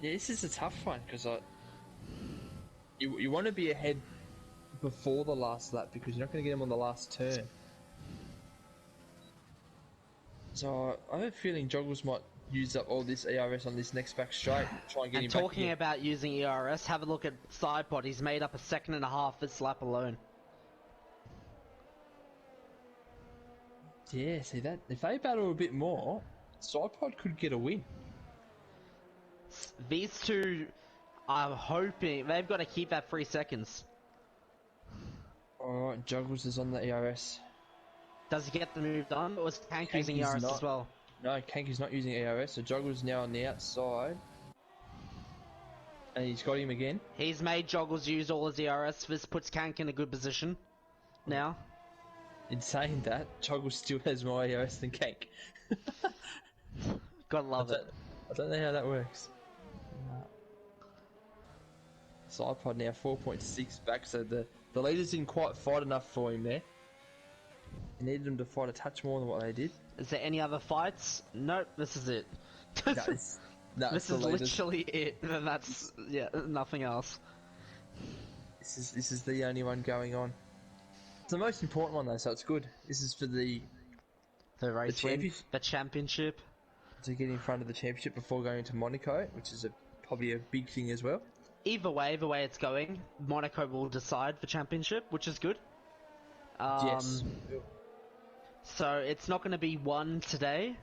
Yeah, this is a tough one, because you want to be ahead before the last lap, because you're not going to get him on the last turn. So I have a feeling Joggles might use up all this ERS on this next back straight. Try and get him back talking in. about using ERS, have a look at Sidepod. He's made up a 1.5 seconds this lap alone. Yeah, see that? If they battle a bit more, Sidepod could get a win. These two are hoping... They've got to keep that 3 seconds. Alright, Juggles is on the ERS. Does he get the move done, or is Kank using is ERS not. as well? No, Kank is not using ERS, so Juggles now on the outside. And he's got him again. He's made Joggles use all his ERS. This puts Kank in a good position now. In saying that, Juggles still has more ERS than Kank. Gotta love it. I don't know how that works. Sidepod now 4.6 back, so the leaders didn't quite fight enough for him there. He needed them to fight a touch more than what they did. Is there any other fights? Nope, this is it. This This is literally it, and that's, yeah, nothing else. This is the only one going on. It's the most important one though, so it's good. This is for the race win, the championship. To get in front of the championship before going to Monaco, which is probably a big thing as well. Either way, the way it's going, Monaco will decide the championship, which is good. Yes. So it's not going to be one today.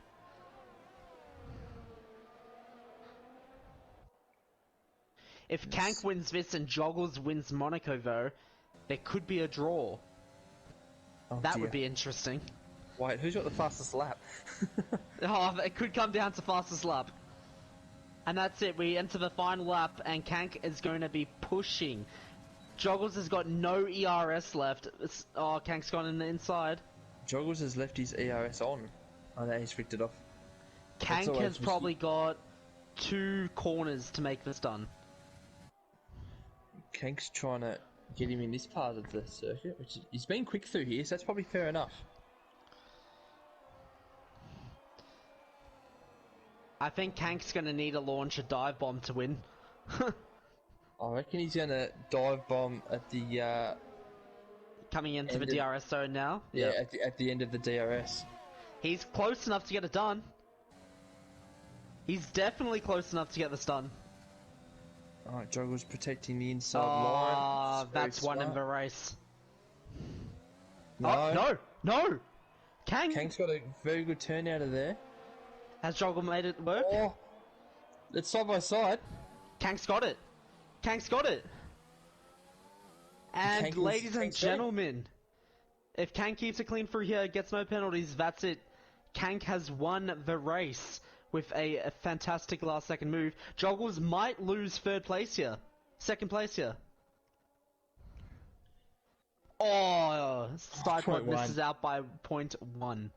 If Kank wins this and Joggles wins Monaco, though, there could be a draw. Oh, that dear. would be interesting. Wait, who's got the fastest lap? Oh, it could come down to fastest lap. And that's it, we enter the final lap, and Kank is going to be pushing. Joggles has got no ERS left. Kank's gone in the inside. Joggles has left his ERS on. Oh, no, he's flicked it off. Kank has probably got 2 corners to make this done. Kank's trying to get him in this part of the circuit, which he's been quick through here, so that's probably fair enough. I think Kank's going to need to launch a dive bomb to win. I reckon he's going to dive bomb at the... Coming into the DRS zone now. Yeah, at the end of the DRS. He's close enough to get it done. He's definitely close enough to get this done. Alright, Joggles protecting the inside line. That's one in the race. No. No! Kank's got a very good turn out of there. Has Joggle made it work? Oh, it's side by side. Kank's got it. Kank's got it. And ladies and gentlemen, if Kank keeps it clean through here, gets no penalties, that's it. Kank has won the race with a fantastic last second move. Joggles might lose 3rd place here. 2nd place here. Oh, Sidepod misses out by 0.1.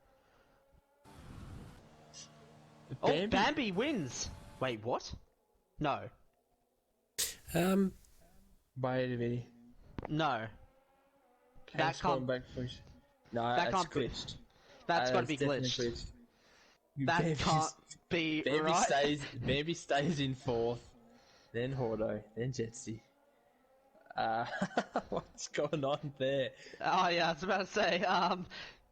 Oh, Bambi wins! Wait, what? No. Wait a minute. No. That can't... Back no, that can't glitched. That's got to be glitched. That can't be right. Bambi stays in 4th, then Hordo, then Jetsy. What's going on there? Oh yeah, I was about to say,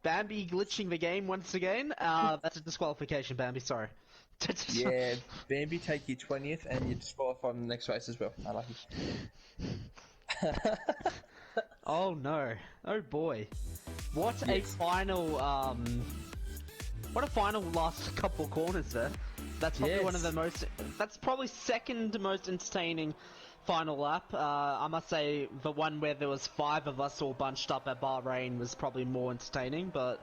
Bambi glitching the game once again. That's a disqualification, Bambi, sorry. Yeah, Bambi take your 20th and you disqualify in the next race as well. Unlucky. Oh no. Oh boy. What a Yes. final, what a final last couple corners there. That's probably one of the Yes. most, that's probably second most entertaining final lap. I must say the one where there was 5 of us all bunched up at Bahrain was probably more entertaining, but,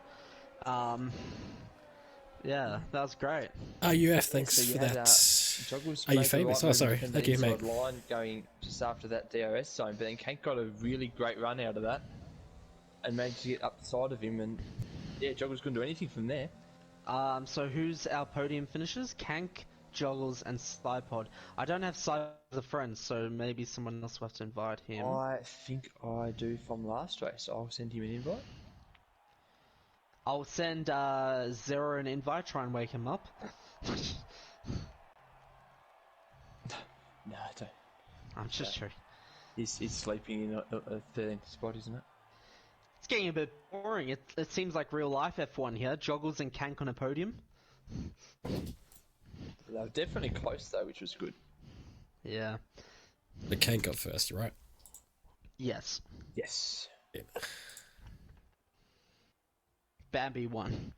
yeah, that was great. RUF, thanks So you for had that. Joggles Are you made the famous? right Oh, move sorry. from Thank the you, mate. inside line going just after that DRS zone, but then Kank got a really great run out of that and managed to get up the side of him, and yeah, Joggles couldn't do anything from there. So who's our podium finishers? Kank, Joggles, and Slypod. I don't have Slypod as a friend, so maybe someone else will have to invite him. I think I do from last race. I'll send him an invite. I'll send Zero an invite, try and wake him up. No, I don't. I'm just joking. He's sleeping in a 13th spot, isn't it? It's getting a bit boring. It seems like real life F1 here. Joggles and Kank on a podium. They were definitely close though, which was good. Yeah. The Kank got first, right? Yes. Yes. Yeah. Bambi won.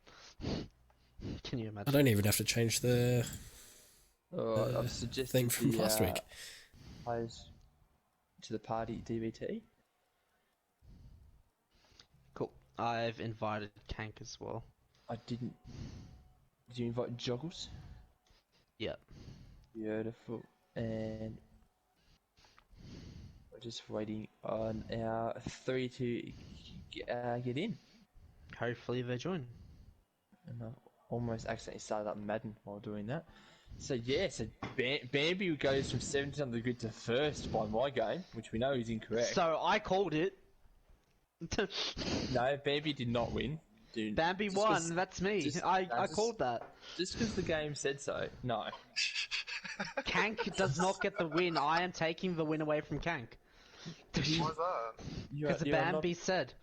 Can you I imagine? don't even have to change the I've suggested thing from the, last week. players to the party DVT. Cool. I've invited Kank as well. I didn't. Did you invite Joggles? Yep. Beautiful. And we're just waiting on our 3 to get in. Hopefully they join. And I almost accidentally started up Madden while doing that. So yeah, so Bambi goes from 17th on the grid to first by my game, which we know is incorrect. So I called it. No, Bambi did not win. Dude, Bambi just won. 'cause- That's me. just- I just- called that. Just because the game said so, no. Kank does not get the win. I am taking the win away from Kank. Why's that? Because the Bambi said.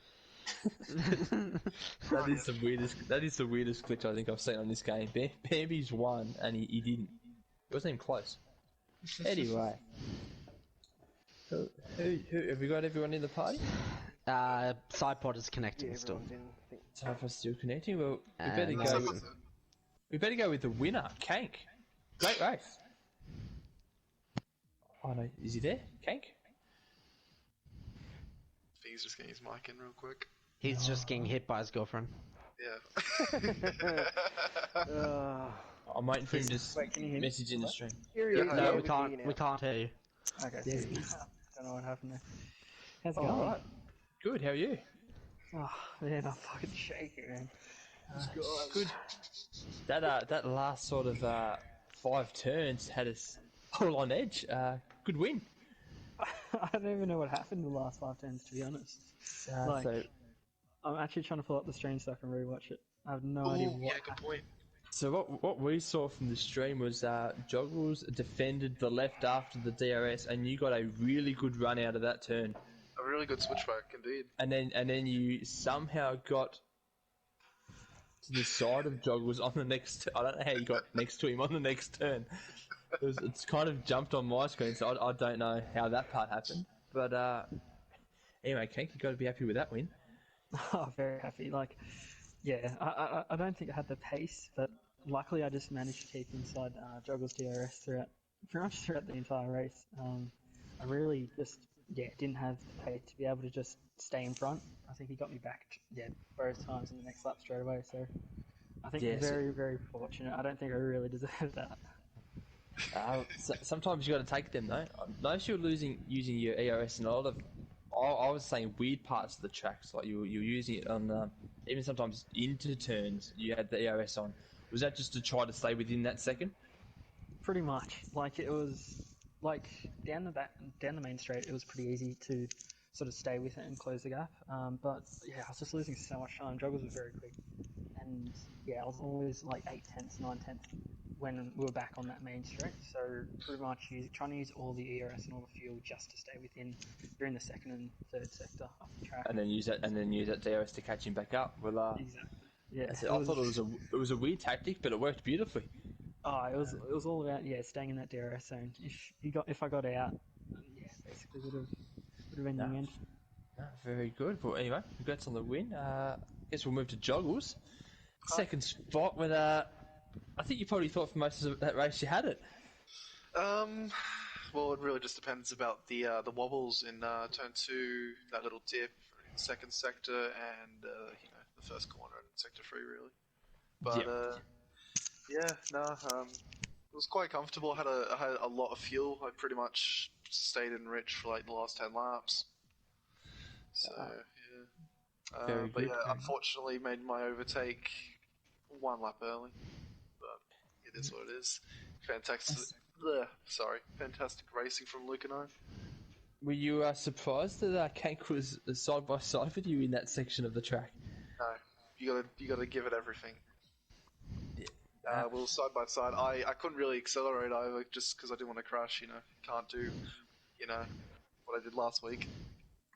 That is the weirdest. That is the weirdest glitch I think I've seen on this game. Bambi's won and he didn't. It wasn't even close. Anyway, who have we got? Everyone in the party? Sidepod is connecting still. Everyone's in. I think. So if we're still connecting, well, we And better that's go. it. With, we better go with the winner, Kank. Great race. Oh no, is he there, Kank? I think he's just getting his mic in real quick. He's just getting hit by his girlfriend. Yeah. I'm waiting for him to Wait, can you hear me? message in the stream. Here he Yeah, is. no, No, Yeah, we we can hear can't. you We now. can't hear you. Okay, Yeah. don't know what happened there. How's it All going? right. Good. How are you? Oh, man, I'm fucking shaking, man. Good. That last sort of 5 turns had us all on edge. Good win. I don't even know what happened in the last 5 turns, to be honest. Like, so I'm actually trying to pull up the stream so I can rewatch it. I have no idea Ooh, what yeah, good point. So what we saw from the stream was Joggles defended the left after the DRS, and you got a really good run out of that turn. A really good switchback, indeed. And then you somehow got to the side of Joggles on the next. I don't know how you got next to him on the next turn. It's kind of jumped on my screen, so I don't know how that part happened. But anyway, Kank, you got to be happy with that win. Oh, very happy. Like, yeah, I don't think I had the pace, but luckily I just managed to keep inside Joggles DRS pretty much throughout the entire race. I really just, didn't have the pace to be able to just stay in front. I think he got me back, both times in the next lap straight away, so I think Yes. very, very fortunate. I don't think I really deserved that. Sometimes you got to take them though. Most you're using your ERS in a lot of. I was saying weird parts of the tracks, like you're using it on even sometimes into turns. You had the ERS on. Was that just to try to stay within that second? Pretty much. Like, it was, like, down the main straight, it was pretty easy to sort of stay with it and close the gap. But, yeah, I was just losing so much time. Joggles was very quick. And, yeah, I was always, like, 8/10, 9/10 when we were back on that main straight. So, pretty much trying to use all the ERS and all the fuel just to stay within during the second and third sector of the track. And then use that DRS to catch him back up. Well, Exactly. Yeah, I thought it was a weird tactic, but it worked beautifully. Oh, it was all about staying in that DRS zone. If I got out, yeah, basically would have Would have been the end. Very good. Well, anyway, congrats on the win. Guess we'll move to Joggles. Second spot with I think you probably thought for most of that race you had it. Well, it really just depends about the wobbles in turn 2, that little dip in second sector, and the first corner in sector 3, really. But it was quite comfortable. I had a lot of fuel. I pretty much stayed in rich for like the last 10 laps. So yeah. Very But good. yeah, unfortunately made my overtake 1 lap early. But it is what it is. Fantastic racing from Luke and I. Were you surprised that Kank was side by side with you in that section of the track? No, you gotta give it everything. Yeah. Well, side by side, I couldn't really accelerate either, just because I didn't want to crash. Can't do, what I did last week.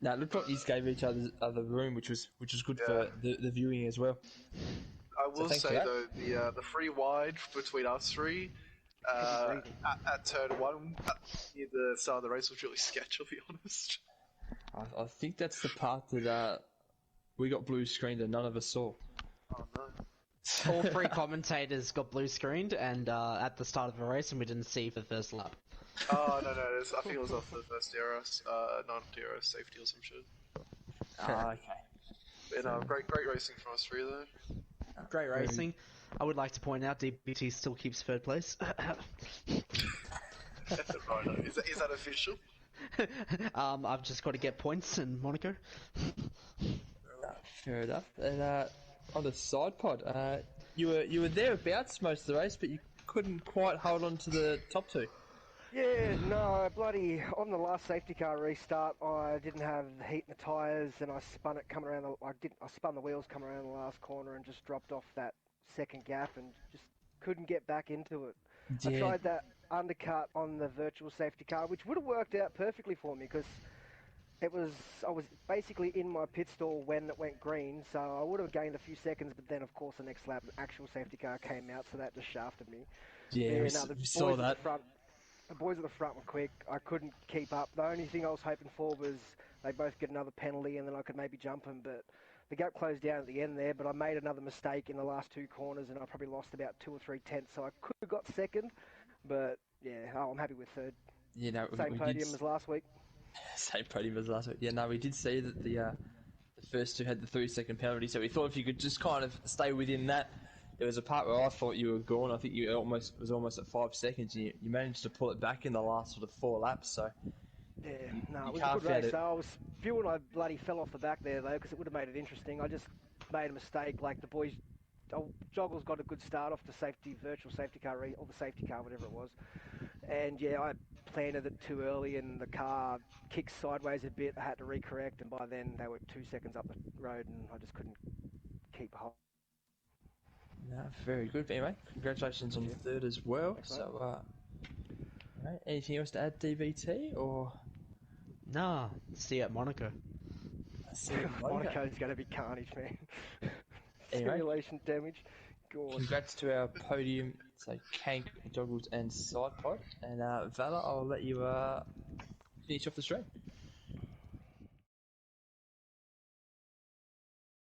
No, it looked like you gave each other room, which was good for the viewing as well. I will thanks for say that. though, the free wide between us three at turn 1 near the start of the race was really sketchy, to be honest. I think that's the part that we got blue screened and none of us saw. Oh no. All 3 commentators got blue screened and at the start of the race, and we didn't see for the first lap. Oh no, I think it was off the first DRS, not DRS safety or some shit. Okay. But great racing from us three though. Great racing. I would like to point out DBT still keeps 3rd place. Right, is that official? I've just got to get points in Monaco. Fair enough. And on the side pod, you were thereabouts most of the race, but you couldn't quite hold on to the top 2. Yeah, no, bloody, on the last safety car restart, I didn't have the heat in the tyres, and I spun it coming around, I spun the wheels coming around the last corner and just dropped off that second gap and just couldn't get back into it. Yeah. I tried that undercut on the virtual safety car, which would have worked out perfectly for me, because I was basically in my pit stall when it went green, so I would have gained a few seconds, but then of course the next lap, the actual safety car came out, so that just shafted me. Yeah, we saw that. The boys at the front were quick. I couldn't keep up. The only thing I was hoping for was they both get another penalty and then I could maybe jump them. But the gap closed down at the end there. But I made another mistake in the last 2 corners and I probably lost about 2 or 3 tenths. So I could have got second. But yeah, I'm happy with third. Same podium as last week. Same podium as last week. Yeah, no, we did see that the first 2 had the 3-second penalty. So we thought if you could just kind of stay within that. There was a part where I thought you were gone. I think you was almost at 5 seconds. You managed to pull it back in the last sort of 4 laps. So yeah, no, it was a good race. So I was feeling I bloody fell off the back there though, because it would have made it interesting. I just made a mistake. Like the boys, Joggles got a good start off the virtual safety car, or the safety car, whatever it was. And yeah, I planted it too early, and the car kicked sideways a bit. I had to recorrect, and by then they were 2 seconds up the road, and I just couldn't keep hold. No, very good. But anyway, congratulations on the third as well. Thanks, So, right, anything else to add, DVT, or? Nah, see you at Monaco. Monaco's going to be carnage, man. Anyway. Simulation damage. God. Congrats to our podium, so Kank, Joggles, and Sidepod. And Valor, I'll let you finish off the stream.